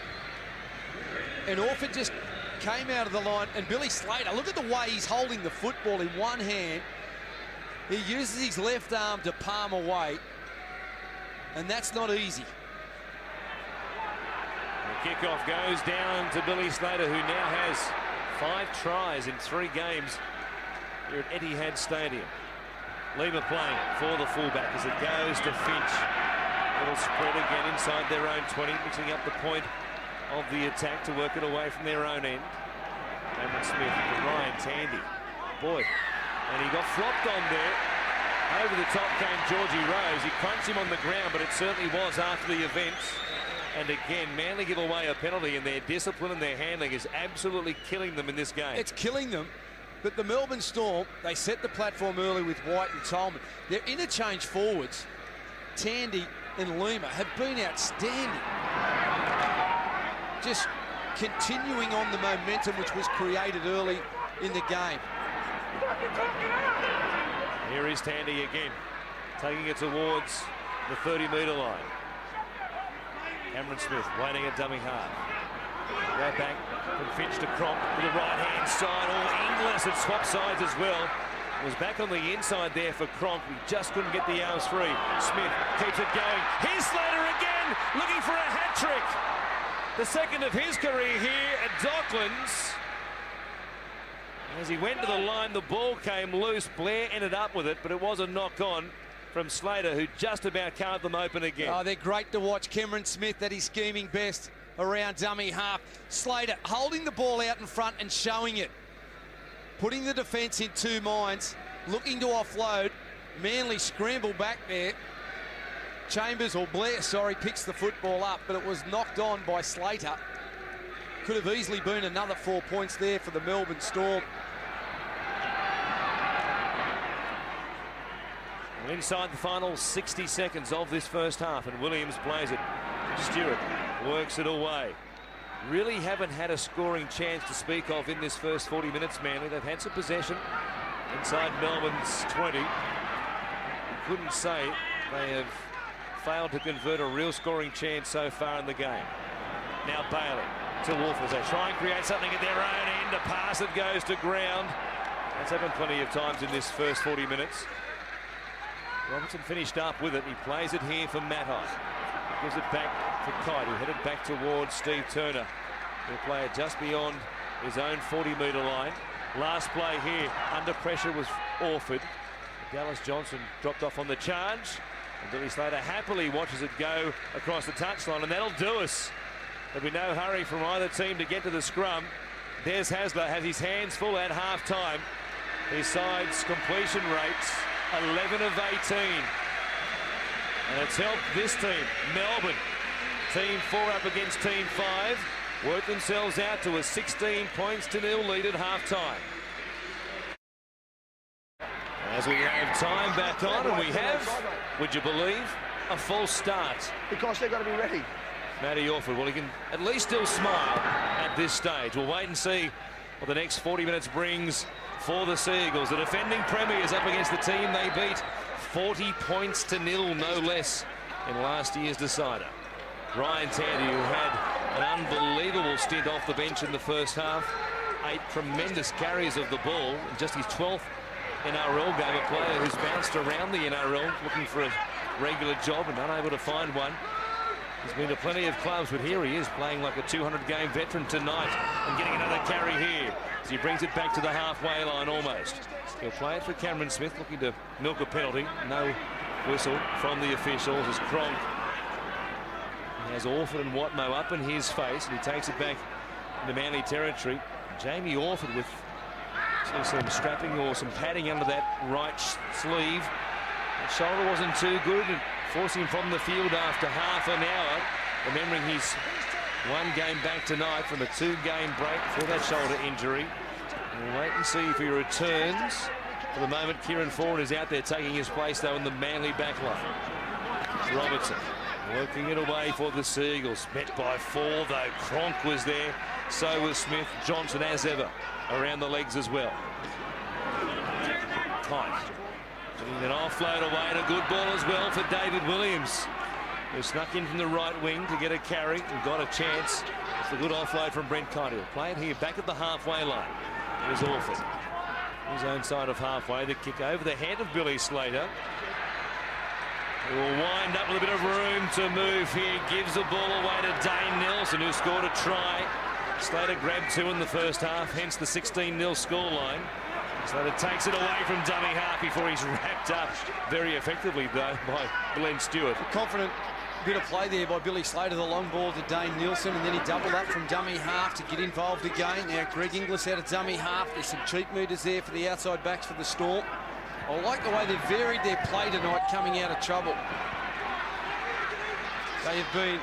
F: And Orford just came out of the line, and Billy Slater, look at the way he's holding the football in one hand. He uses his left arm to palm away, and that's not easy.
A: The kickoff goes down to Billy Slater, who now has 5 tries in 3 games here at Etihad Stadium. Lima playing for the fullback as it goes to Finch. Little spread again inside their own 20, mixing up the point of the attack to work it away from their own end. Cameron Smith to Ryan Tandy. Boy, and he got flopped on there. Over the top came Georgie Rose. He crunched him on the ground, but it certainly was after the event. And again, Manly give away a penalty, and their discipline and their handling is absolutely killing them in this game.
F: It's killing them, but the Melbourne Storm, they set the platform early with White and Tolman. Their interchange forwards, Tandy and Lima, have been outstanding. Just continuing on the momentum which was created early in the game.
A: Here is Tandy again, taking it towards the 30-metre line. Cameron Smith waiting at dummy half. Go back from Finch to Cronk to the right-hand side. Inglis had swapped sides as well. Was back on the inside there for Cronk. We just couldn't get the arms free. Smith keeps it going. Here's Slater again, looking for a hat-trick. The second of his career here at Docklands. As he went to the line, the ball came loose. Blair ended up with it, but it was a knock-on from Slater, who just about carved them open again.
F: Oh, they're great to watch. Cameron Smith at his scheming best around dummy half. Slater holding the ball out in front and showing it. Putting the defence in 2 minds, looking to offload. Manly scramble back there. Chambers, or Blair, sorry, picks the football up, but it was knocked on by Slater. Could have easily been another 4 points there for the Melbourne Storm.
A: Well, inside the final 60 seconds of this first half, and Williams plays it. Stewart works it away. Really haven't had a scoring chance to speak of in this first 40 minutes, Manly. They've had some possession, inside Melbourne's 20. Couldn't say they have failed to convert a real scoring chance so far in the game. Now Bailey to Wolf as they try and create something at their own end. A pass that goes to ground. That's happened plenty of times in this first 40 minutes. Robertson finished up with it. He plays it here for Matai. Gives it back to Kite, who headed back towards Steve Turner. He'll play it just beyond his own 40-metre line. Last play here, under pressure was Orford. Dallas Johnson dropped off on the charge. And Billy Slater happily watches it go across the touchline, and that'll do us. There'll be no hurry from either team to get to the scrum. There's Hasler, has his hands full at half-time. His side's completion rates, 11 of 18. And it's helped this team, Melbourne. Team 4 up against Team 5. Work themselves out to a 16-0 lead at half-time. As we have time back on, and we have, would you believe, a false start.
D: Because they've got to be ready.
A: Matty Orford, well, he can at least still smile at this stage. We'll wait and see what the next 40 minutes brings for the Seagulls. The defending premiers up against the team they beat 40-0, no less, in last year's decider. Ryan Tandy, who had an unbelievable stint off the bench in the first half. 8 tremendous carries of the ball, in just his 12th NRL game. A player who's bounced around the NRL looking for a regular job and unable to find one. He's been to plenty of clubs, but here he is playing like a 200-game veteran tonight and getting another carry here as he brings it back to the halfway line almost. He'll play it for Cameron Smith, looking to milk a penalty. No whistle from the officials as Cronk has Orford and Watmough up in his face, and he takes it back into Manly territory. Jamie Orford with some strapping or some padding under that right sleeve. That shoulder wasn't too good, and forcing him from the field after half an hour, remembering his 1 game back tonight from a 2-game break for that shoulder injury. We'll wait and see if he returns. For the moment, Kieran Ford is out there taking his place, though, in the Manly backline. Robertson working it away for the Seagulls. Met by 4, though. Cronk was there. So was Smith. Johnson, as ever, around the legs as well. Tight. Getting an offload away, and a good ball as well for David Williams, who snuck in from the right wing to get a carry and got a chance. It's a good offload from Brent Kite. He'll play it here back at the halfway line. Here's Orford. His own side of halfway. The kick over the head of Billy Slater. He will wind up with a bit of room to move here. Gives the ball away to Dane Nelson, who scored a try. Slater grabbed 2 in the first half, hence the 16-0 scoreline. Slater takes it away from dummy half before he's wrapped up very effectively, though, by Glenn Stewart.
F: A confident bit of play there by Billy Slater. The long ball to Dane Nielsen, and then he doubled up from dummy half to get involved again. Now Greg Inglis out of dummy half. There's some cheap meters there for the outside backs for the Storm. I like the way they've varied their play tonight, coming out of trouble. They have been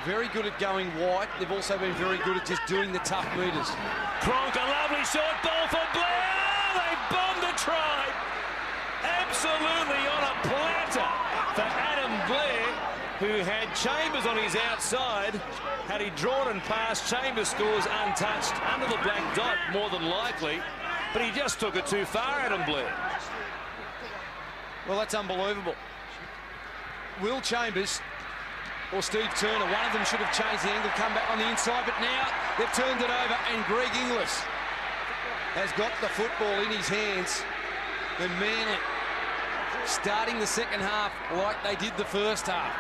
F: very good at going wide. They've also been very good at just doing the tough meters.
A: Cronk, a lovely short ball for Blair. They bombed the try. Absolutely on a platter for Adam Blair, who had Chambers on his outside. Had he drawn and passed, Chambers scores untouched under the black dot, more than likely. But he just took it too far, Adam Blair.
F: Well, that's unbelievable. Will Chambers or Steve Turner, one of them should have changed the angle, come back on the inside, but now they've turned it over, and Greg Inglis has got the football in his hands. And Manly starting the second half like they did the first half.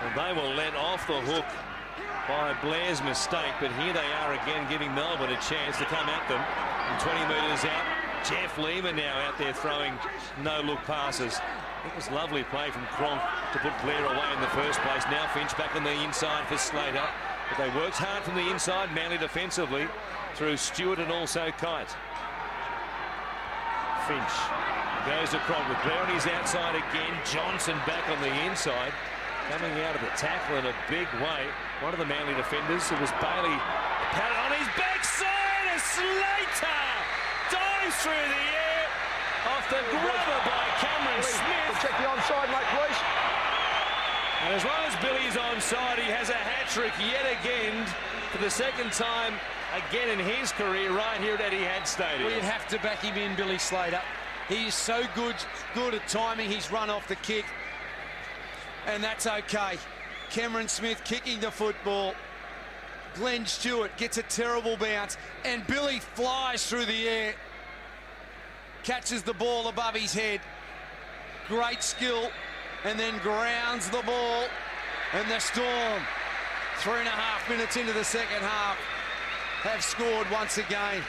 A: Well, they were let off the hook by Blair's mistake, but here they are again, giving Melbourne a chance to come at them. And 20 metres out, Jeff Lehman now out there throwing no-look passes. It was lovely play from Cronk to put Blair away in the first place. Now Finch back on the inside for Slater. But they worked hard from the inside, Manly defensively, through Stewart and also Kite. Finch goes to Cronk with Blair on his outside again. Johnson back on the inside, coming out of the tackle in a big way. One of the Manly defenders, it was Bailey, patted on his backside as Slater dives through the air off the grubber by Cameron Smith.
D: Check the onside, mate, please.
A: And as long as Billy's onside, he has a hat-trick yet again for the second time again in his career right here at Etihad Stadium.
F: Well, you'd have to back him in, Billy Slater. He is so good at timing his run off the kick. And that's okay. Cameron Smith kicking the football. Glenn Stewart gets a terrible bounce. And Billy flies through the air. Catches the ball above his head. Great skill. And then grounds the ball. And the Storm, 3.5 minutes into the second half, have scored once again.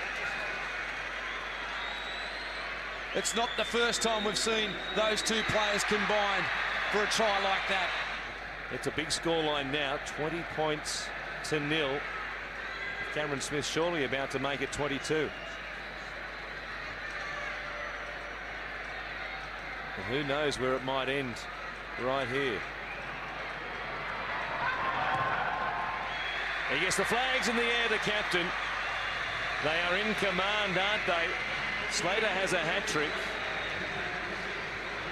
F: It's not the first time we've seen those two players combined for a try like that.
A: It's a big scoreline now, 20 points to 0. Cameron Smith surely about to make it 22. And who knows where it might end right here. He gets the flags in the air, the captain. They are in command, aren't they? Slater has a hat-trick.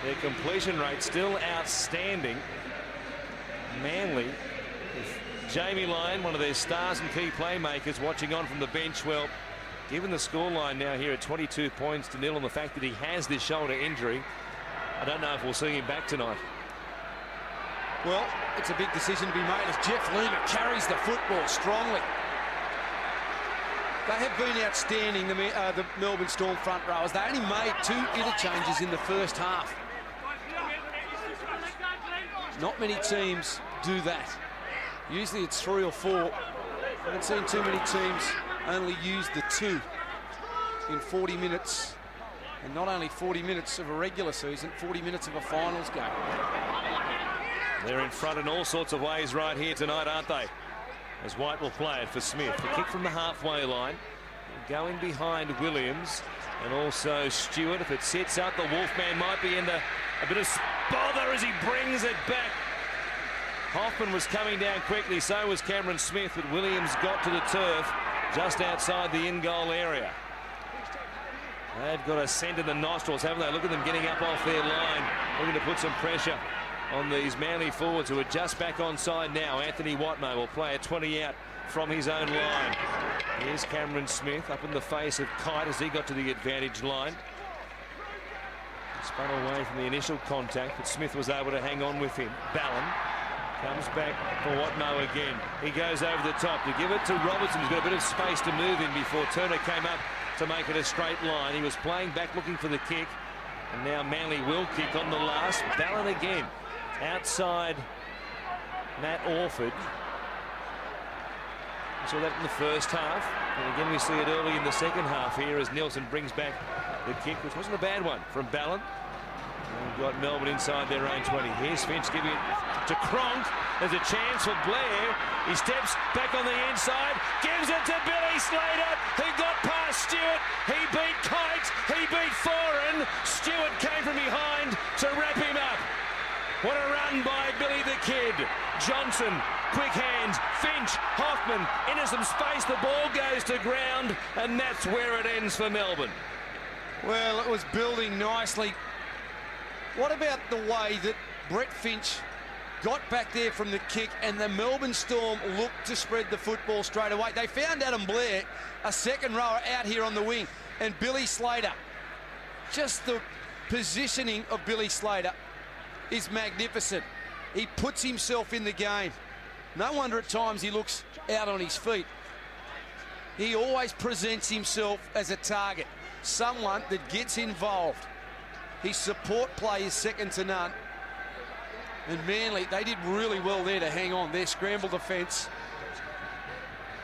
A: Their completion rate still outstanding. Manly, with Jamie Lyon, one of their stars and key playmakers, watching on from the bench. Well, given the scoreline now here at 22 points to 0 and the fact that he has this shoulder injury, I don't know if we'll see him back tonight.
F: Well, it's a big decision to be made as Jeff Lima carries the football strongly. They have been outstanding, the Melbourne Storm front rowers. They only made 2 interchanges in the first half. Not many teams do that. Usually it's 3 or 4. I haven't seen too many teams only use the 2 in 40 minutes. And not only 40 minutes of a regular season, 40 minutes of a finals game.
A: They're in front in all sorts of ways right here tonight, aren't they? As White will play it for Smith. The kick from the halfway line. Going behind Williams and also Stewart. If it sits up, the Wolfman might be in a bit of bother as he brings it back. Hoffman was coming down quickly, so was Cameron Smith, but Williams got to the turf just outside the in-goal area. They've got a scent in the nostrils, haven't they? Look at them getting up off their line, looking to put some pressure on these Manly forwards who are just back onside now. Anthony Watmough will play a 20 out from his own line. Here's Cameron Smith up in the face of Kite as he got to the advantage line. Spun away from the initial contact, but Smith was able to hang on with him. Ballon comes back for Watmough again. He goes over the top to give it to Robertson, who's got a bit of space to move in before Turner came up to make it a straight line. He was playing back looking for the kick, and now Manly will kick on the last. Ballon again outside Matt Orford. We saw that in the first half, and again we see it early in the second half here as Nielsen brings back the kick, which wasn't a bad one from Ballon. And we've got Melbourne inside their own 20. Here's Finch giving it to Cronk. There's a chance for Blair. He steps back on the inside, gives it to Billy Slater. He got past Stewart. He beat Kite. He beat Foran. Stewart came from behind to wrap him up. What a run by Billy the Kid. Johnson, quick hands, Finch, Hoffman into some space. The ball goes to ground, and that's where it ends for Melbourne.
F: Well, it was building nicely. What about the way that Brett Finch got back there from the kick and the Melbourne Storm looked to spread the football straight away? They found Adam Blair, a second rower out here on the wing, and Billy Slater. Just the positioning of Billy Slater is magnificent. He puts himself in the game. No wonder at times he looks out on his feet. He always presents himself as a target, someone that gets involved. His support play is second to none. And Manly, they did really well there to hang on. Their scramble defence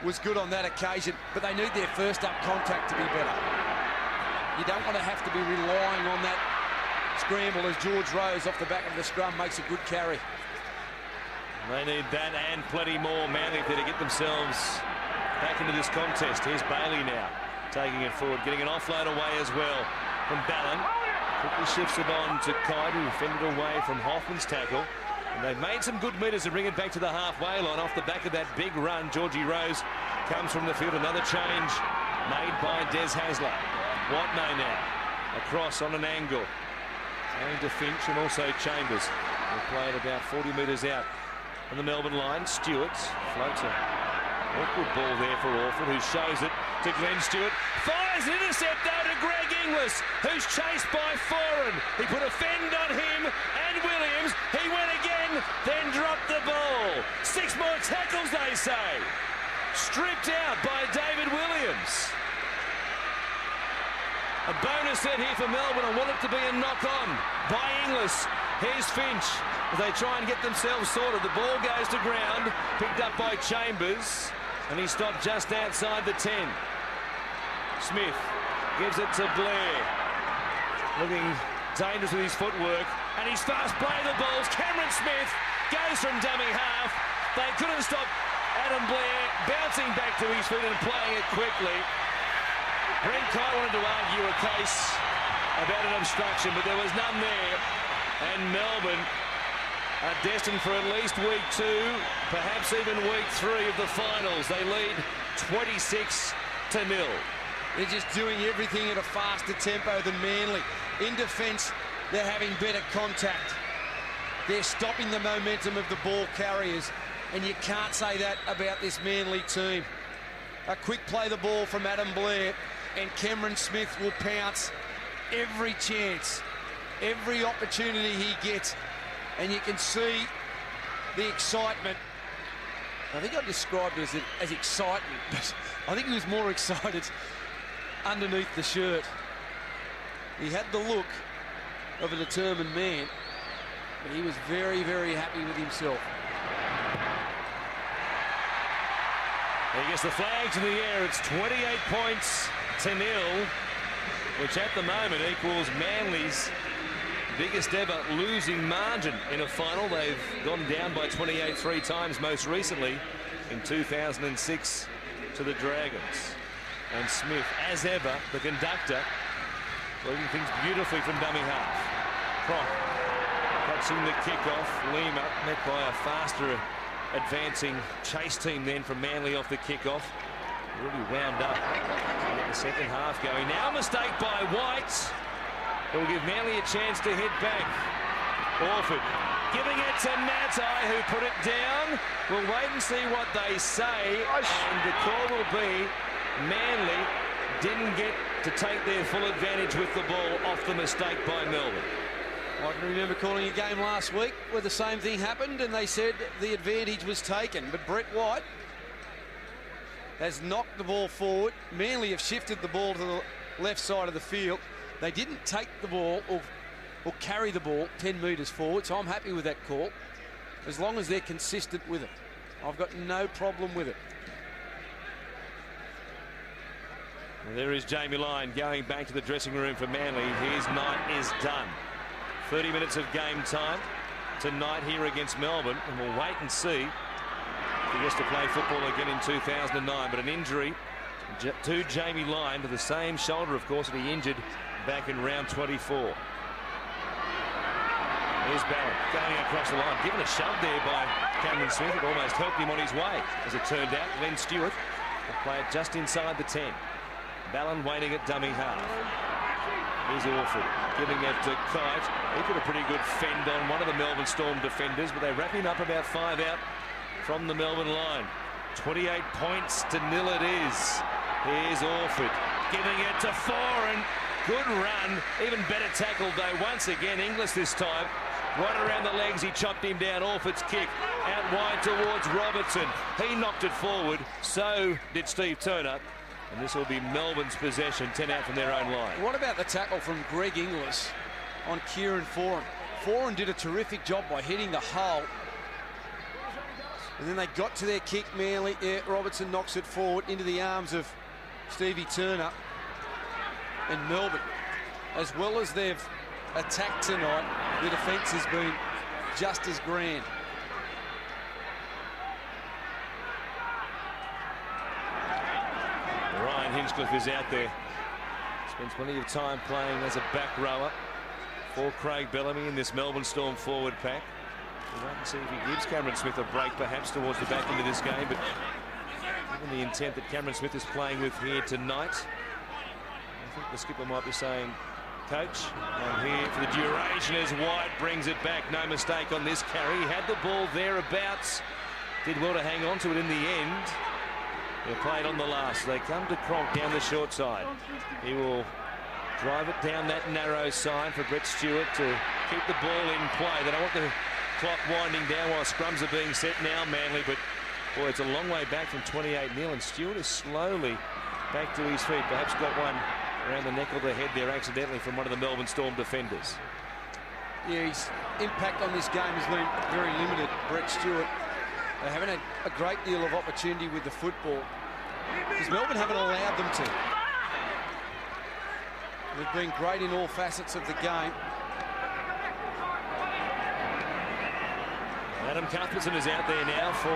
F: was good on that occasion, but they need their first up contact to be better. You don't want to have to be relying on that scramble as George Rose off the back of the scrum makes a good carry.
A: They need that and plenty more. Manly there to get themselves back into this contest. Here's Bailey now, taking it forward, getting an offload away as well from Ballon. Quickly shifts it on to Kite, who fended away from Hoffman's tackle. And they've made some good metres to bring it back to the halfway line off the back of that big run. Georgie Rose comes from the field. Another change made by Des Hasler. Watmough now across on an angle. Going to Finch and also Chambers. They played about 40 metres out on the Melbourne line. Stewart floats a Awkward ball there for Orford, who shows it to Glenn Stewart. Fires an intercept though to Greg Inglis, who's chased by Foran. He put a fend on him and Williams. He went again, then dropped the ball. 6 more tackles, they say. Stripped out by David Williams. A bonus set here for Melbourne. I want it to be a knock-on by Inglis. Here's Finch as they try and get themselves sorted. The ball goes to ground, picked up by Chambers, and he stopped just outside the 10. Smith gives it to Blair. Looking dangerous with his footwork, and he's fast playing the balls. Cameron Smith goes from dummy half. They couldn't stop Adam Blair bouncing back to his feet and playing it quickly. Brent Kite wanted to argue a case about an obstruction, but there was none there. And Melbourne are destined for at least week 2, perhaps even week 3 of the finals. They lead 26-0.
F: They're just doing everything at a faster tempo than Manly. In defence, they're having better contact. They're stopping the momentum of the ball carriers, and you can't say that about this Manly team. A quick play the ball from Adam Blair, and Cameron Smith will pounce every chance, every opportunity he gets, and you can see the excitement. I think I described it as excitement, but I think he was more excited underneath the shirt. He had the look of a determined man, but he was very, very happy with himself.
A: He gets the flags in the air. It's 28 points to 0, which at the moment equals Manly's biggest ever losing margin in a final. They've gone down by 28 3 times, most recently in 2006 to the Dragons. And Smith, as ever, the conductor, leading things beautifully from dummy half. Cronk catching the kickoff. Lima met by a faster advancing chase team then from Manly off the kickoff. Really wound up to get the second half going. Now a mistake by White. It will give Manly a chance to hit back. Orford giving it to Matai, who put it down. We'll wait and see what they say. And the call will be Manly didn't get to take their full advantage with the ball off the mistake by Melbourne.
F: I can remember calling a game last week where the same thing happened and they said the advantage was taken. But Brett White has knocked the ball forward. Manly have shifted the ball to the left side of the field. They didn't take the ball or carry the ball 10 metres forward, so I'm happy with that call, as long as they're consistent with it. I've got no problem with it.
A: Well, there is Jamie Lyon going back to the dressing room for Manly. His night is done. 30 minutes of game time tonight here against Melbourne, and we'll wait and see if he gets to play football again in 2009. But an injury to Jamie Lyon, to the same shoulder, of course, that he injured back in round 24. Here's Barron going across the line, given a shove there by Cameron Smith. It almost helped him on his way. As it turned out, Glenn Stewart will play it just inside the 10. Ballon waiting at dummy half. Here's Orford giving it to Kite. He put a pretty good fend on one of the Melbourne Storm defenders, but they wrap him up about 5 out from the Melbourne line. 28 points to 0 it is. Here's Orford giving it to Foran. Good run. Even better tackle though once again. Inglis this time. Right around the legs, he chopped him down. Orford's kick out wide towards Robertson. He knocked it forward. So did Steve Turner. And this will be Melbourne's possession, 10 out from their own line.
F: What about the tackle from Greg Inglis on Kieran Foran? Foran did a terrific job by hitting the hole. And then they got to their kick, Manly. Robertson knocks it forward into the arms of Stevie Turner. And Melbourne, as well as they've attacked tonight, the defence has been just as grand.
A: Ryan Hinchcliffe is out there. Spends plenty of time playing as a back rower for Craig Bellamy in this Melbourne Storm forward pack. We'll wait and see if he gives Cameron Smith a break perhaps towards the back end of this game, but given the intent that Cameron Smith is playing with here tonight, I think the skipper might be saying, Coach, I'm here for the duration as White brings it back. No mistake on this carry. He had the ball thereabouts. Did well to hang on to it in the end. They're played on the last. They come to Cronk down the short side. He will drive it down that narrow side for Brett Stewart to keep the ball in play. They don't want the clock winding down while scrums are being set now, Manly, but boy, it's a long way back from 28-0, and Stewart is slowly back to his feet. Perhaps got one around the neck or the head there accidentally from one of the Melbourne Storm defenders.
F: Yeah, his impact on this game has been very limited, Brett Stewart. They haven't had a great deal of opportunity with the football because Melbourne haven't allowed them to. They've been great in all facets of the game.
A: Adam Cuthbertson is out there now for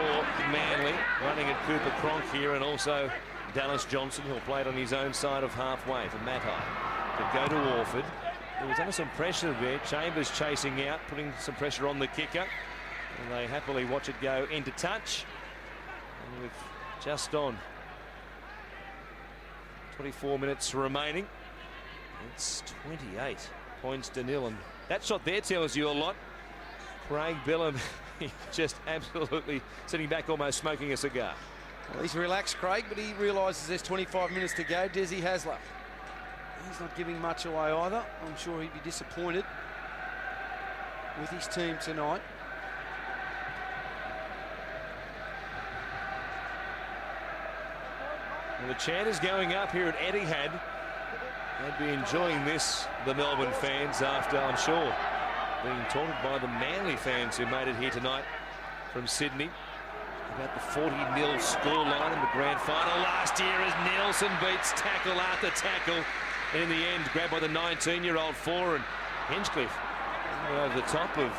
A: Manly, running at Cooper Cronk here, and also Dallas Johnson, who'll play it on his own side of halfway for Matai. To go to Orford. He was under some pressure there. Chambers chasing out, putting some pressure on the kicker. And they happily watch it go into touch. And with just on 24 minutes remaining, it's 28 points to nil. And that shot there tells you a lot. Craig Billham just absolutely sitting back, almost smoking a cigar.
F: Well, he's relaxed, Craig, but he realises there's 25 minutes to go. Desi Hasler, he's not giving much away either. I'm sure he'd be disappointed with his team tonight.
A: Well, the chant is going up here at Etihad. They'd be enjoying this, the Melbourne fans, after, I'm sure, being taunted by the Manly fans who made it here tonight from Sydney. About the 40-0 scoreline in the grand final last year as Nielsen beats tackle after tackle. And in the end, grabbed by the 19-year-old Foran. Hinchcliffe over the top of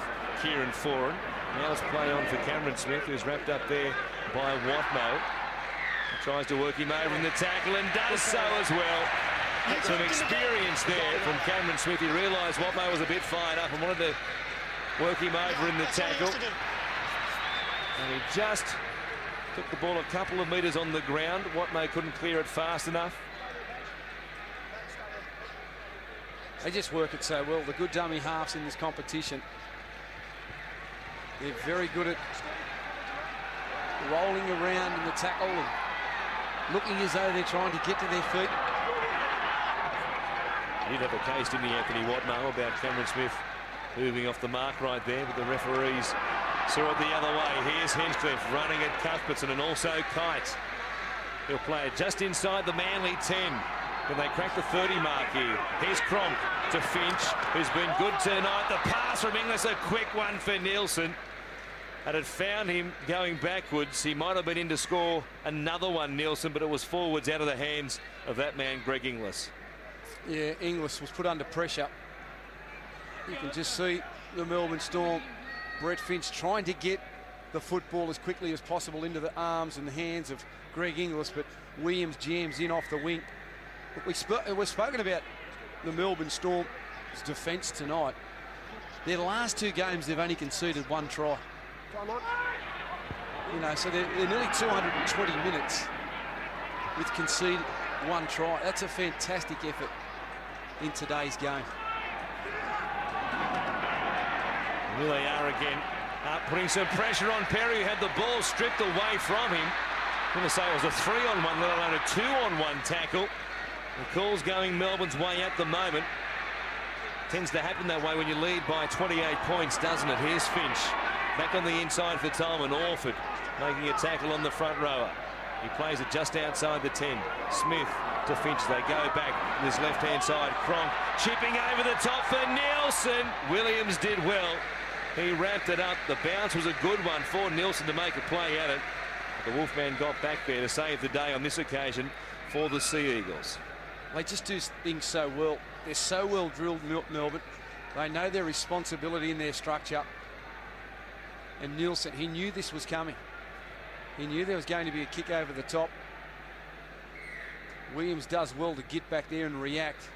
A: Kieran Foran. Now it's play on for Cameron Smith, who's wrapped up there by Watmo. He tries to work him over in the tackle and does so as well. Some experience there from Cameron Smith. He realised Watmo was a bit fired up and wanted to work him over in the tackle. And he just took the ball a couple of metres on the ground. Watmo couldn't clear it fast enough.
F: They just work it so well. The good dummy halves in this competition. They're very good at rolling around in the tackle and looking as though they're trying to get to their feet.
A: He did have a case, didn't he, Anthony Watmo, about Cameron Smith moving off the mark right there, but the referees saw it the other way. Here's Hinchcliffe running at Cuthbertson and also Kite. He'll play it just inside the Manly 10. Can they crack the 30 mark here? Here's Cronk to Finch, who's been good tonight. The pass from Inglis, a quick one for Nielsen. And it found him going backwards. He might have been in to score another one, Nielsen, but it was forwards out of the hands of that man, Greg Inglis.
F: Yeah, Inglis was put under pressure. You can just see the Melbourne Storm, Brett Finch trying to get the football as quickly as possible into the arms and the hands of Greg Inglis, but Williams jams in off the wing. We've spoken about the Melbourne Storm's defence tonight. Their last two games, they've only conceded one try. You know, so they're nearly 220 minutes with conceded one try. That's a fantastic effort in today's game.
A: Here they are again, putting some pressure on Perry, who had the ball stripped away from him. I'm going to say it was a 3-on-1, let alone a 2-on-1 tackle. The call's going Melbourne's way at the moment. Tends to happen that way when you lead by 28 points, doesn't it? Here's Finch. Back on the inside for Tolman. Orford making a tackle on the front rower. He plays it just outside the 10. Smith to Finch. They go back to his left-hand side. Cronk chipping over the top for Nielsen. Williams did well. He wrapped it up. The bounce was a good one for Nielsen to make a play at it. The Wolfman got back there to save the day on this occasion for the Sea Eagles.
F: They just do things so well. They're so well drilled, Melbourne. They know their responsibility in their structure. And Nielsen, he knew this was coming. He knew there was going to be a kick over the top. Williams does well to get back there and react.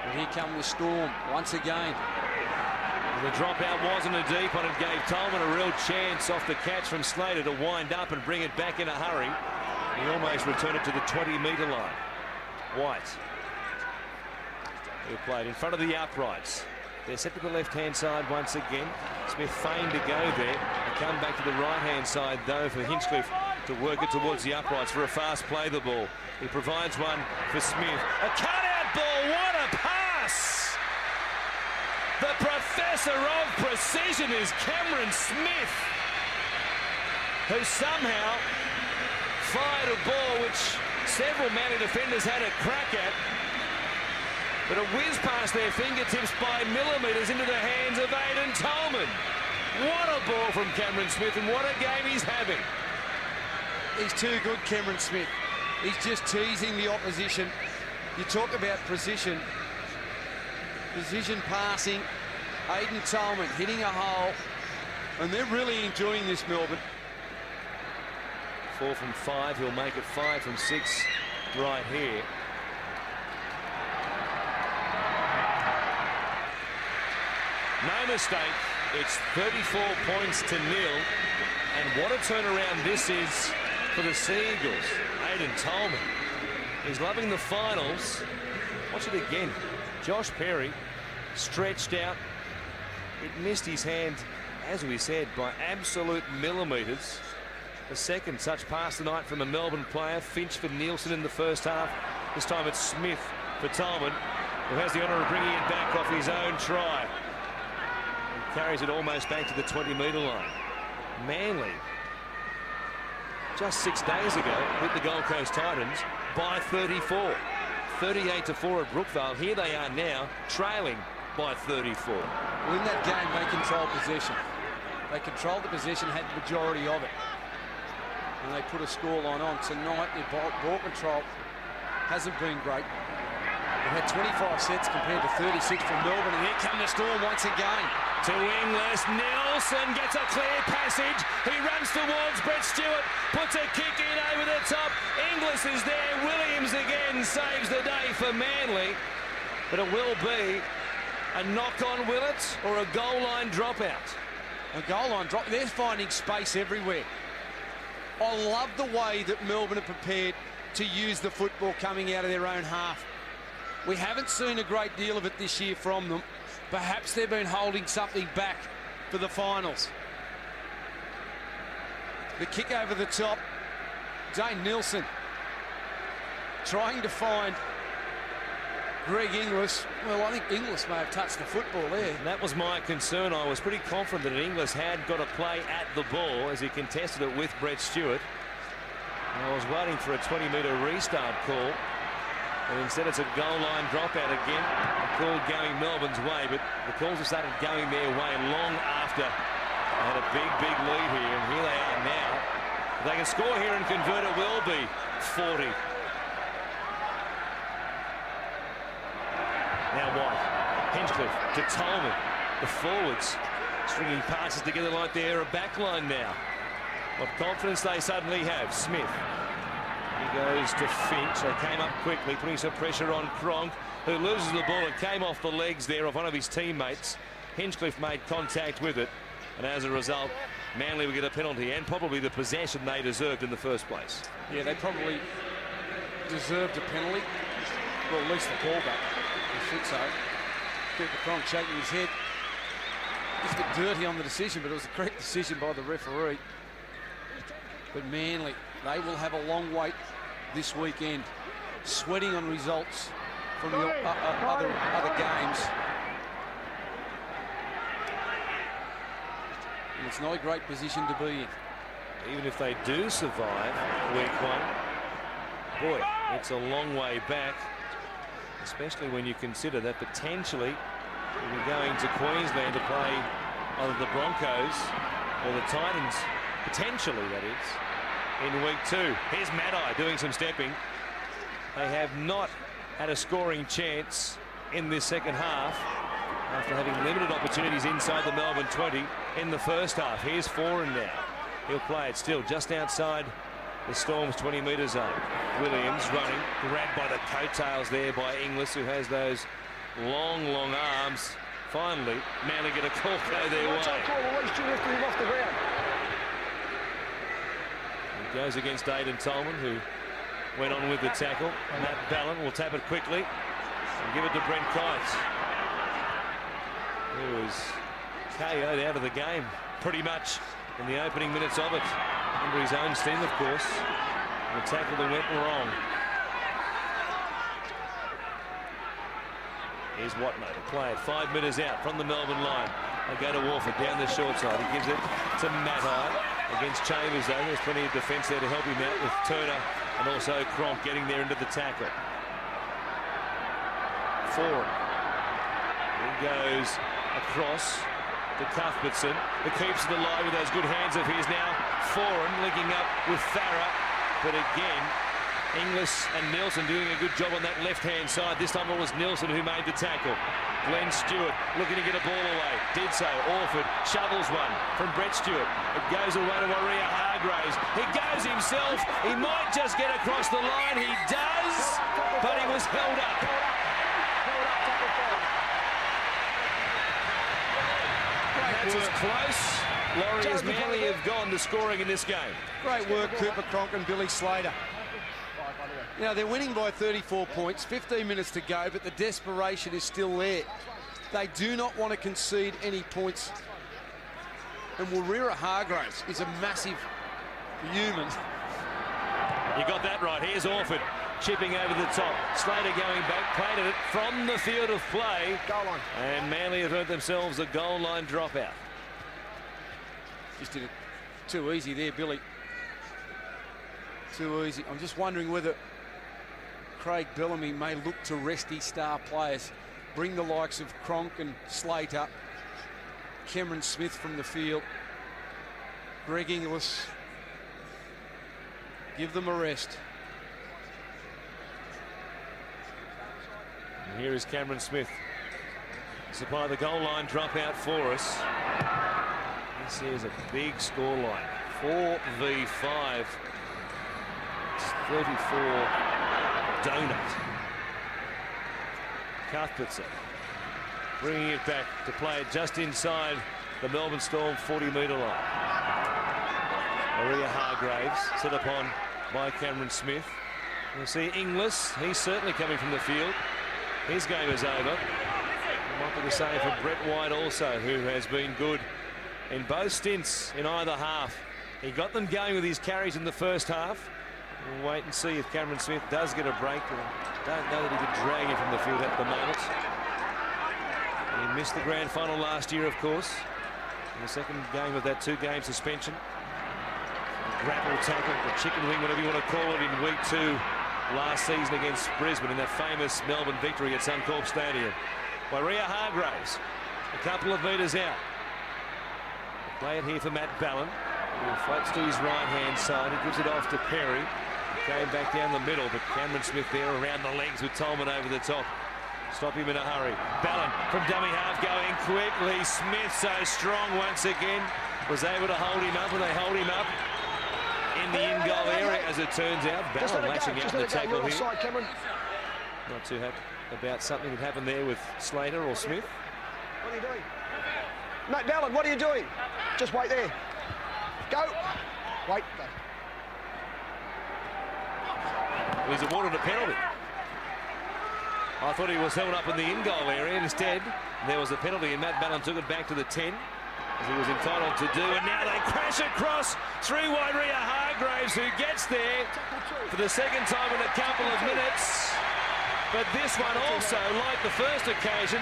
F: And here come the Storm once again.
A: The dropout wasn't a deep one. It gave Tolman a real chance off the catch from Slater to wind up and bring it back in a hurry. He almost returned it to the 20-metre line. White. Who played in front of the uprights. They're set to the left-hand side once again. Smith feigned to go there. They come back to the right-hand side, though, for Hinchcliffe to work it towards the uprights for a fast play the ball. He provides one for Smith. A cut-out ball, what a pass! The professor of precision is Cameron Smith, who somehow fired a ball which several Manly defenders had a crack at, but it whizzed past their fingertips by millimetres into the hands of Aidan Tolman. What a ball from Cameron Smith, and what a game he's having.
F: He's too good, Cameron Smith. He's just teasing the opposition. You talk about precision passing. Aidan Tolman hitting a hole, and they're really enjoying this, Melbourne.
A: 4 from 5, he'll make it 5 from 6 right here. No mistake, it's 34 points to 0, and what a turnaround this is for the Sea Eagles. Aidan Tolman, he's loving the finals. Watch it again. Josh Perry stretched out. It missed his hand, as we said, by absolute millimetres. The second such pass tonight from a Melbourne player. Finch for Nielsen in the first half. This time it's Smith for Tolman, who has the honour of bringing it back off his own try. He carries it almost back to the 20-metre line. Manly, just 6 days ago, hit the Gold Coast Titans by 34. 38-4 at Brookvale. Here they are now, trailing by 34.
F: Well, in that game, they controlled possession. They controlled the possession, had the majority of it, and they put a scoreline on. Tonight, their ball control hasn't been great. They've had 25 sets compared to 36 from Melbourne, and here come the Storm once again.
A: To Inglis, Nelson gets a clear passage. He runs towards Brett Stewart, puts a kick in over the top. Inglis is there. Williams again saves the day for Manly. But it will be a knock on, will it, or a goal line dropout?
F: A goal line drop. They're finding space everywhere. I love the way that Melbourne are prepared to use the football coming out of their own half. We haven't seen a great deal of it this year from them. Perhaps they've been holding something back for the finals. The kick over the top. Dane Nielsen trying to find Greg Inglis. Well, I think Inglis may have touched the football there.
A: And that was my concern. I was pretty confident that Inglis had got a play at the ball as he contested it with Brett Stewart. And I was waiting for a 20-metre restart call. And instead it's a goal line dropout again. A call going Melbourne's way, but the calls have started going their way long after they had a big lead here, and here they are now. If they can score here and convert, it will be 40. Now White, Hinchcliffe to Tolman. The forwards stringing passes together like they're a back line now. What confidence they suddenly have. Smith. He goes to Finch. They came up quickly, putting some pressure on Cronk, who loses the ball. It came off the legs there of one of his teammates. Hinchcliffe made contact with it, and as a result, Manly will get a penalty and probably the possession they deserved in the first place.
F: Yeah, they probably deserved a penalty. Well, at least the ball back. I think so. Cooper Cronk shaking his head. Just a bit dirty on the decision, but it was a correct decision by the referee. But Manly, they will have a long wait this weekend, sweating on results from the other games. And it's not a great position to be in.
A: Even if they do survive week 1, boy, it's a long way back, especially when you consider that potentially we're going to Queensland to play either the Broncos or the Titans, potentially that is, in week 2. Here's Maddai doing some stepping. They have not had a scoring chance in this second half after having limited opportunities inside the Melbourne 20 in the first half. Here's Foran now. He'll play it still just outside the Storm's 20-metre zone. Williams running, grabbed by the coattails there by Inglis, who has those long arms. Finally, Manly get a call go their way. He goes against Aidan Tolman, who went on with the tackle. Matt Ballin will tap it quickly and give it to Brent Kites, who was KO'd out of the game pretty much in the opening minutes of it. under his own steam, of course. The tackle that went wrong. Here's Watmo to play it 5 metres out from the Melbourne line. They go to Warford down the short side. He gives it to Matai against Chambers, though. There's plenty of defence there to help him out with Turner and also Cronk getting there into the tackle. Foran. He goes across to Cuthbertson, who keeps it alive with those good hands of his now. Foran linking up with Farah, but again, Inglis and Nelson doing a good job on that left-hand side. This time it was Nelson who made the tackle. Glenn Stewart looking to get a ball away. Did so. Orford shovels one from Brett Stewart. It goes away to Warrior Hargraves. He goes himself. He might just get across the line. He does, but he was held up. That's as close. Laurie as Manly have gone to scoring in this game.
F: Great work, Cooper Cronk and Billy Slater. You know, they're winning by 34 points, 15 minutes to go, but the desperation is still there. They do not want to concede any points. And Warrior Hargraves is a massive human.
A: You got that right. Here's Orford chipping over the top. Slater going back, played it from the field of play.
D: Goal line.
A: And Manly have earned themselves a goal line dropout.
F: Just did it too easy there, Billy. Too easy. I'm just wondering whether Craig Bellamy may look to rest his star players, bring the likes of Cronk and Slater, Cameron Smith from the field, Greg Inglis, give them a rest.
A: And here is Cameron Smith. Supply the goal line dropout for us. This is a big score line. 4v5. It's 34 donut. Cuthbertson bringing it back to play it just inside the Melbourne Storm 40-metre line. Maria Hargraves set upon by Cameron Smith. We'll see Inglis. He's certainly coming from the field. His game is over. Might be the same for Brett White also, who has been good in both stints in either half. He got them going with his carries in the first half. We'll wait and see if Cameron Smith does get a break. I don't know that he could drag him from the field at the moment. He missed the grand final last year, of course, in the second game of that two-game suspension. Grapple tackle, the chicken wing, whatever you want to call it, in week 2 last season against Brisbane in that famous Melbourne victory at Suncorp Stadium. Warrior Hargraves, a couple of metres out. Play it here for Matt Ballin. He floats to his right-hand side. He gives it off to Perry. Came back down the middle, but Cameron Smith there around the legs with Tolman over the top. Stop him in a hurry. Ballin from dummy half going quickly. Smith so strong once again. Was able to hold him up, and they hold him up in the in-goal area, as it turns out. Ballin lashing out in the tackle here. Not too happy about something that happened there with Slater or Smith.
D: What are you doing? Matt Ballin, what are you doing? Just wait there. Go. Wait. Go.
A: He's awarded a penalty. I thought he was held up in the in-goal area. Instead, there was a penalty, and Matt Ballin took it back to the 10, as he was entitled to do. And now they crash across through Warrior Hargraves, who gets there for the second time in a couple of minutes. But this one also, like the first occasion,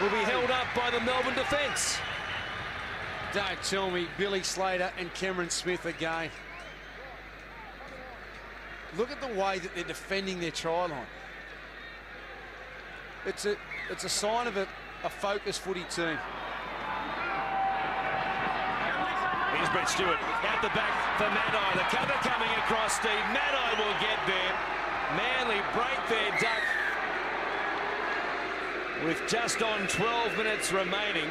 A: will be held up by the Melbourne defence.
F: Don't tell me Billy Slater and Cameron Smith again. Look at the way that they're defending their try line. It's a sign of a focused footy team.
A: Here's Brett Stewart out the back for Matai. The cover coming across, Steve. Matai will get there. Manly break their duck with just on 12 minutes remaining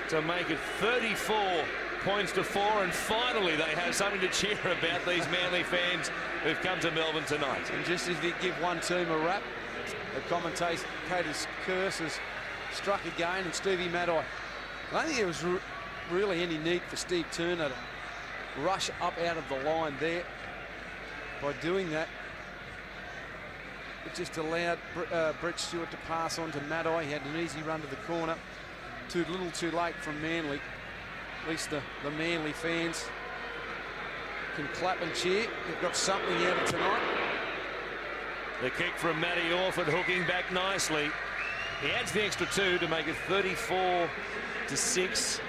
A: to make it 34 points to 4, and finally they have something to cheer about, these Manly fans who've come to Melbourne tonight.
F: And just as they give one team a wrap, the commentator's curse has struck again, and Stevie Matai. I don't think there was really any need for Steve Turner to rush up out of the line there. By doing that, it just allowed Brett Stewart to pass on to Matai. He had an easy run to the corner. Too little too late from Manly. At least the Manly fans can clap and cheer. They've got something out of tonight.
A: The kick from Matty Orford, hooking back nicely. He adds the extra 2 to make it 34-6.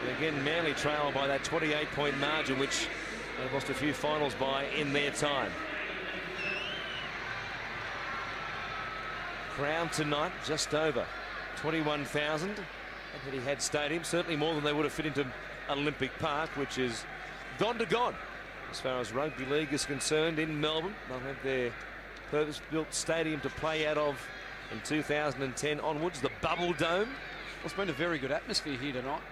A: And again, Manly trail by that 28-point margin, which they've lost a few finals by in their time. Crowd tonight just over 21,000 at Etihad Stadium, certainly more than they would have fit into Olympic Park, which is gone to God as far as rugby league is concerned in Melbourne. They'll have their purpose-built stadium to play out of in 2010 onwards, the Bubble Dome.
F: Well, it's been a very good atmosphere here tonight.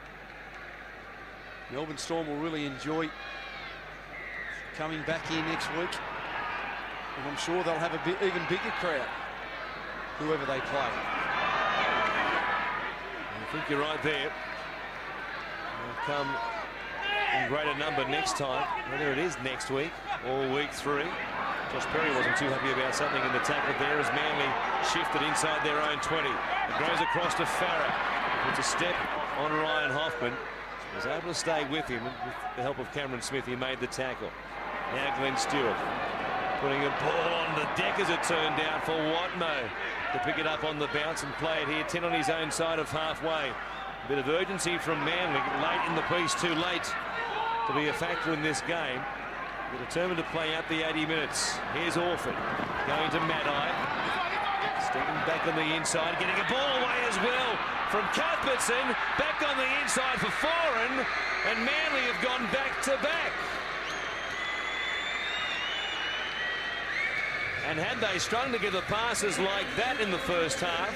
F: Melbourne Storm will really enjoy coming back here next week, and I'm sure they'll have a even bigger crowd, whoever they play.
A: I think you're right there. They'll come in greater number next time, whether it is next week or week 3. Josh Perry wasn't too happy about something in the tackle there as Manly shifted inside their own 20. It goes across to Farah. Puts a step on Ryan Hoffman. Was able to stay with him, and with the help of Cameron Smith, he made the tackle. Now Glenn Stewart putting a ball on the deck as it turned out for Watmo to pick it up on the bounce and play it here. 10 on his own side of halfway. A bit of urgency from Manly late in the piece, too late to be a factor in this game. They're determined to play out the 80 minutes. Here's Orford going to Maddai. Stepping back on the inside, getting a ball away as well from Cuthbertson. Back on the inside for Foran, and Manly have gone back to back. And had they strung together passes like that in the first half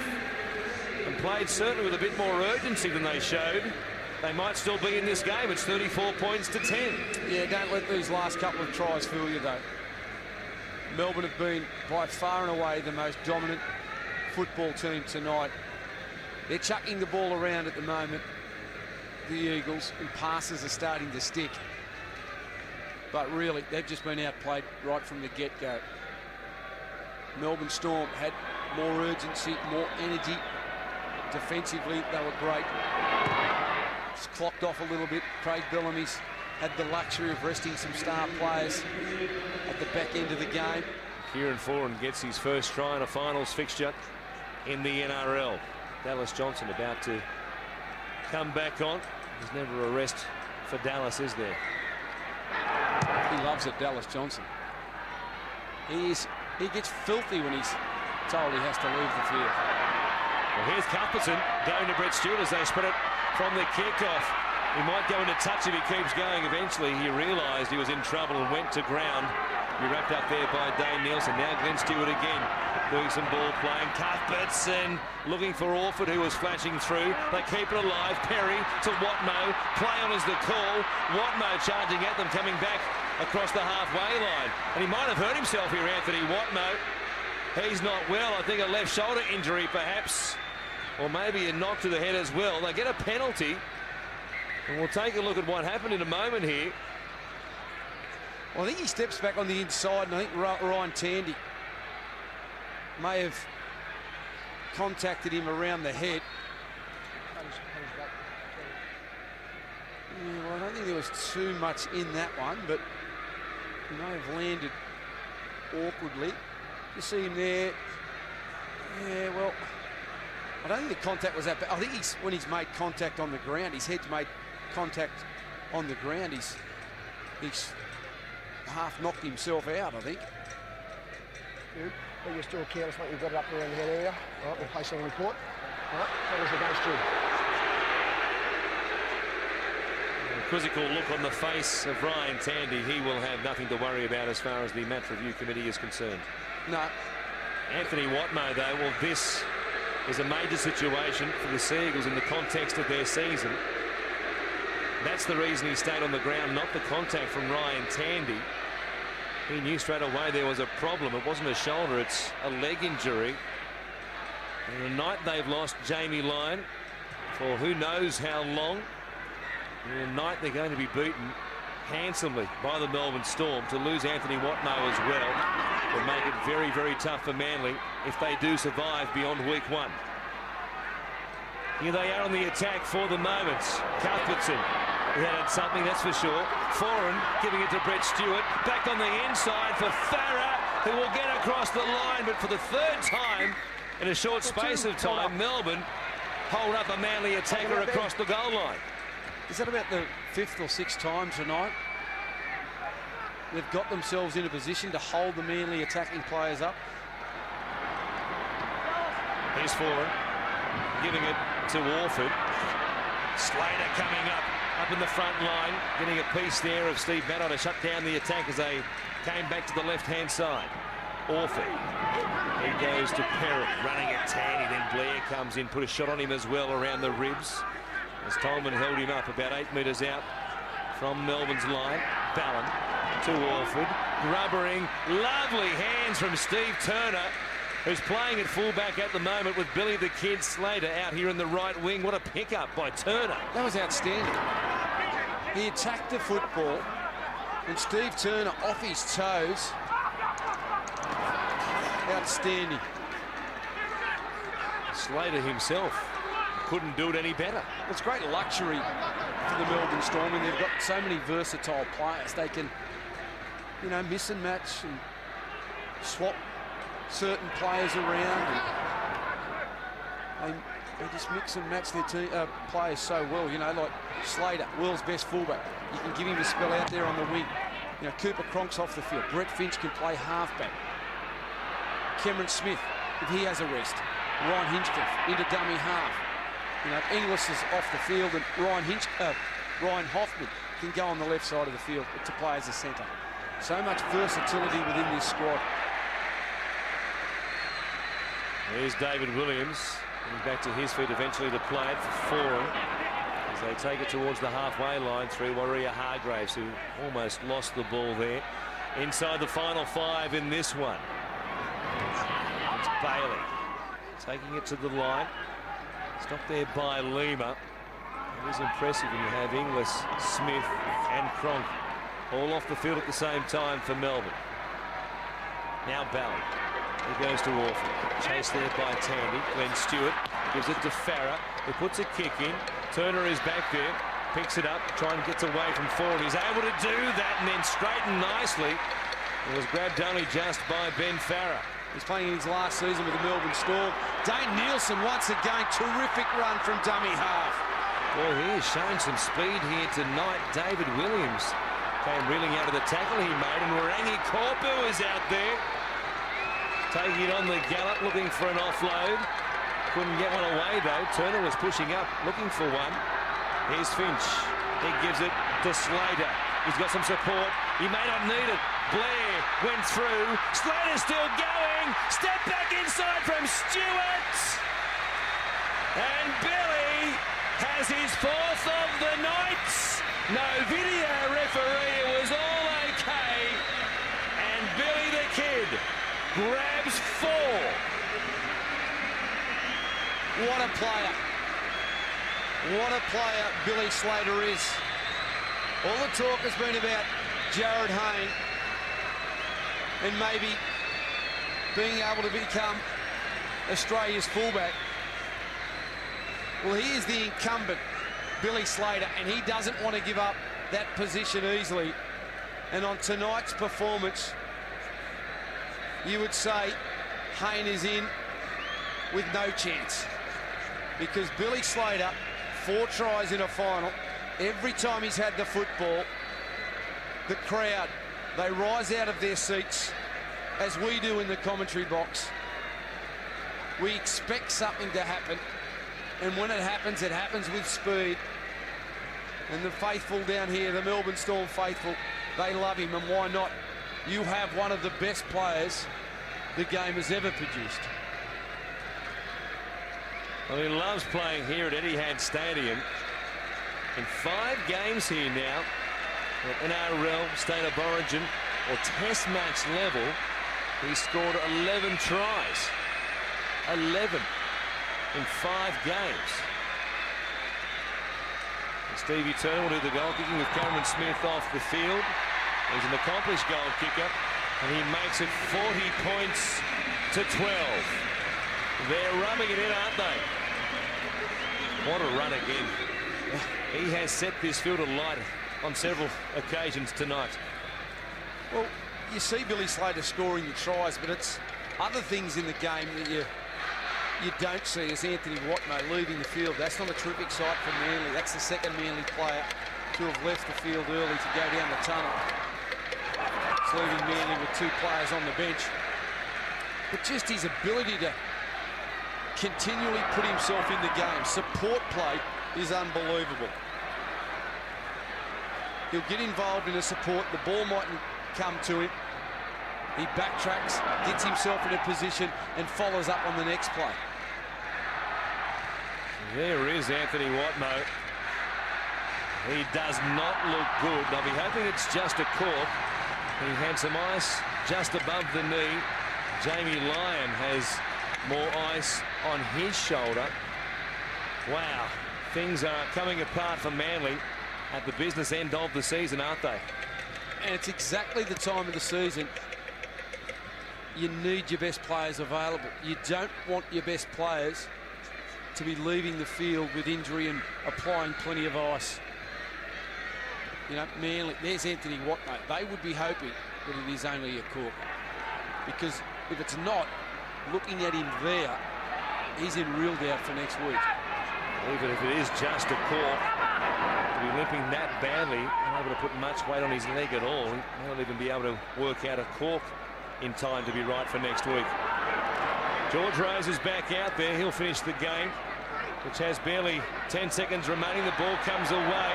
A: and played certainly with a bit more urgency than they showed, they might still be in this game. It's 34 points to 10.
F: Yeah, don't let these last couple of tries fool you, though. Melbourne have been by far and away the most dominant football team tonight. They're chucking the ball around at the moment, the Eagles, and passes are starting to stick. But really, they've just been outplayed right from the get-go. Melbourne Storm had more urgency, more energy. Defensively, they were great. Just clocked off a little bit. Craig Bellamy's had the luxury of resting some star players at the back end of the game.
A: Kieran Foran gets his first try in a finals fixture in the NRL. Dallas Johnson about to come back on. There's never a rest for Dallas, is there?
F: He loves it, Dallas Johnson. He gets filthy when he's told he has to leave the field.
A: Well, here's Cuthbertson going to Brett Stewart as they spread it from the kickoff. He might go into touch if he keeps going. Eventually, he realised he was in trouble and went to ground. Be wrapped up there by Dane Nielsen. Now Glenn Stewart again doing some ball playing. Cuthbertson looking for Orford, who was flashing through. They keep it alive. Perry to Watmo. Play on is the call. Watmo charging at them, coming back across the halfway line. And he might have hurt himself here, Anthony Watmo. He's not well. I think a left shoulder injury, perhaps. Or maybe a knock to the head as well. They get a penalty. And we'll take a look at what happened in a moment here.
F: Well, I think he steps back on the inside, and I think Ryan Tandy may have contacted him around the head. Yeah, well, I don't think there was too much in that one, but he may have landed awkwardly. You see him there. Yeah, well, I don't think the contact was that bad. I think when he's made contact on the ground, his head's made contact on the ground. He's half knocked himself out, I think.
D: Good. But you're still careless, mate. You've got it up there in the head area. All right, we'll place on the report. All right, that was against you.
A: A quizzical look on the face of Ryan Tandy. He will have nothing to worry about as far as the match review committee is concerned.
F: No.
A: Anthony Watmo, though, well, this is a major situation for the Seagulls in the context of their season. That's the reason he stayed on the ground, not the contact from Ryan Tandy. He knew straight away there was a problem. It wasn't a shoulder, it's a leg injury. And tonight they've lost Jamie Lyon for who knows how long. And tonight they're going to be beaten handsomely by the Melbourne Storm. To lose Anthony Watmo as well will make it very, very tough for Manly if they do survive beyond week 1. Here they are on the attack for the moment. Cuthbertson He had something, that's for sure. Foran giving it to Brett Stewart. Back on the inside for Farah, who will get across the line, but for the third time in a short space of time, Melbourne hold up a Manly attacker across the goal line.
F: Is that about the 5th or 6th time tonight? They've got themselves in a position to hold the Manly attacking players up.
A: Here's Foran, giving it to Warford. Slater coming up in the front line, getting a piece there of Steve Maddon to shut down the attack as they came back to the left-hand side. Orford, he goes to Perritt, running at Tandy, then Blair comes in, put a shot on him as well around the ribs, as Tolman held him up about 8 metres out from Melbourne's line. Ballon to Orford, grubbering, lovely hands from Steve Turner, who's playing at fullback at the moment with Billy the Kid Slater out here in the right wing. What a pickup by Turner.
F: That was outstanding. He attacked the football, and Steve Turner off his toes. Outstanding.
A: Slater himself couldn't do it any better.
F: It's great luxury for the Melbourne Storm, and they've got so many versatile players. They can, you know, miss and match and swap certain players around, and they just mix and match their players so well. You know, like Slater, world's best fullback. You can give him a spell out there on the wing. You know, Cooper Cronk's off the field. Brett Finch can play halfback. Cameron Smith, if he has a rest. Ryan Hinchcliffe into dummy half. You know, Inglis is off the field, and Ryan Hoffman can go on the left side of the field to play as a centre. So much versatility within this squad.
A: There's David Williams, getting back to his feet eventually to play it for Foran as they take it towards the halfway line through Warrior Hargraves, who almost lost the ball there. Inside the final 5 in this one. It's Bailey taking it to the line. Stopped there by Lima. It is impressive when you have Inglis, Smith and Cronk all off the field at the same time for Melbourne. Now Ballard. He goes to Orford. Chased there by Tandy. Glenn Stewart gives it to Farah, who puts a kick in. Turner is back there. Picks it up. Trying to get away from Foran. He's able to do that and then straighten nicely. It was grabbed only just by Ben Farah.
F: He's playing in his last season with the Melbourne Storm. Dane Nielsen once again, terrific run from dummy half.
A: Well, he has shown some speed here tonight. David Williams came reeling out of the tackle he made, and Warangi Korpu is out there. Taking it on the gallop, looking for an offload. Couldn't get one away, though. Turner was pushing up, looking for one. Here's Finch. He gives it to Slater. He's got some support. He may not need it. Blair went through. Slater still going. Step back inside from Stewart. And Billy has his 4th of the night. No video referee. It was all okay. And Billy the Kid grabs 4.
B: What a player. What a player Billy Slater is. All the talk has been about Jared Hayne and maybe being able to become Australia's fullback. Well, he is the incumbent, Billy Slater, and he doesn't want to give up that position easily. And on tonight's performance, you would say Hayne is in with no chance, because Billy Slater, 4 tries in a final. Every time he's had the football, the crowd, they rise out of their seats, as we do in the commentary box. We expect something to happen, and when it happens with speed. And the faithful down here, the Melbourne Storm faithful, they love him, and why not? You have one of the best players the game has ever produced.
A: Well, he loves playing here at Etihad Stadium. In 5 games here now at NRL, State of Origin or Test match level, he scored 11 tries. 11 in 5 games. And Stevie Turner will do the goal kicking with Cameron Smith off the field. He's an accomplished goal kicker, and he makes it 40 points to 12. They're rubbing it in, aren't they? What a run again. He has set this field alight on several occasions tonight.
F: Well, you see Billy Slater scoring the tries, but it's other things in the game that you don't see, as Anthony Watmo leaving the field. That's not a terrific sight for Manly. That's the second Manly player to have left the field early to go down the tunnel. It's leaving Manly with 2 players on the bench. But just his ability to continually put himself in the game, support play, is unbelievable. He'll get involved in a support, the ball mightn't come to him. He backtracks, gets himself in a position and follows up on the next play.
A: There is Anthony Watmo. He does not look good. I'll be hoping it's just a cork. He had some ice just above the knee. Jamie Lyon has more ice on his shoulder. Wow, things are coming apart for Manly at the business end of the season, aren't they?
F: And it's exactly the time of the season you need your best players available. You don't want your best players to be leaving the field with injury and applying plenty of ice. You know, Manly, there's Anthony Watmo. They would be hoping that it is only a cork. Because if it's not, looking at him there, he's in real doubt for next week.
A: Even if it is just a cork, to be limping that badly, not able to put much weight on his leg at all, he may not even be able to work out a cork in time to be right for next week. George Rose is back out there. He'll finish the game, which has barely 10 seconds remaining. The ball comes away,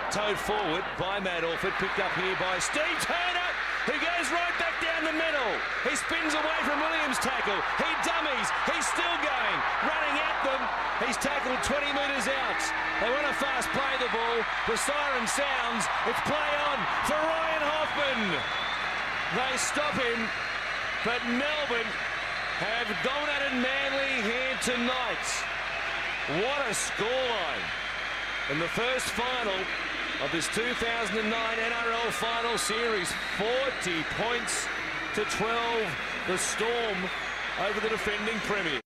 A: towed forward by Matt Orford, picked up here by Steve Turner, who goes right back down the middle. He spins away from Williams' tackle. He dummies. He's still going, running at them. He's tackled 20 metres out. They want to fast play the ball. The siren sounds. It's play on for Ryan Hoffman. They stop him, but Melbourne have dominated Manly here tonight. What a scoreline in the first final of this 2009 NRL Final Series. 40 points to 12, the Storm over the defending premiers.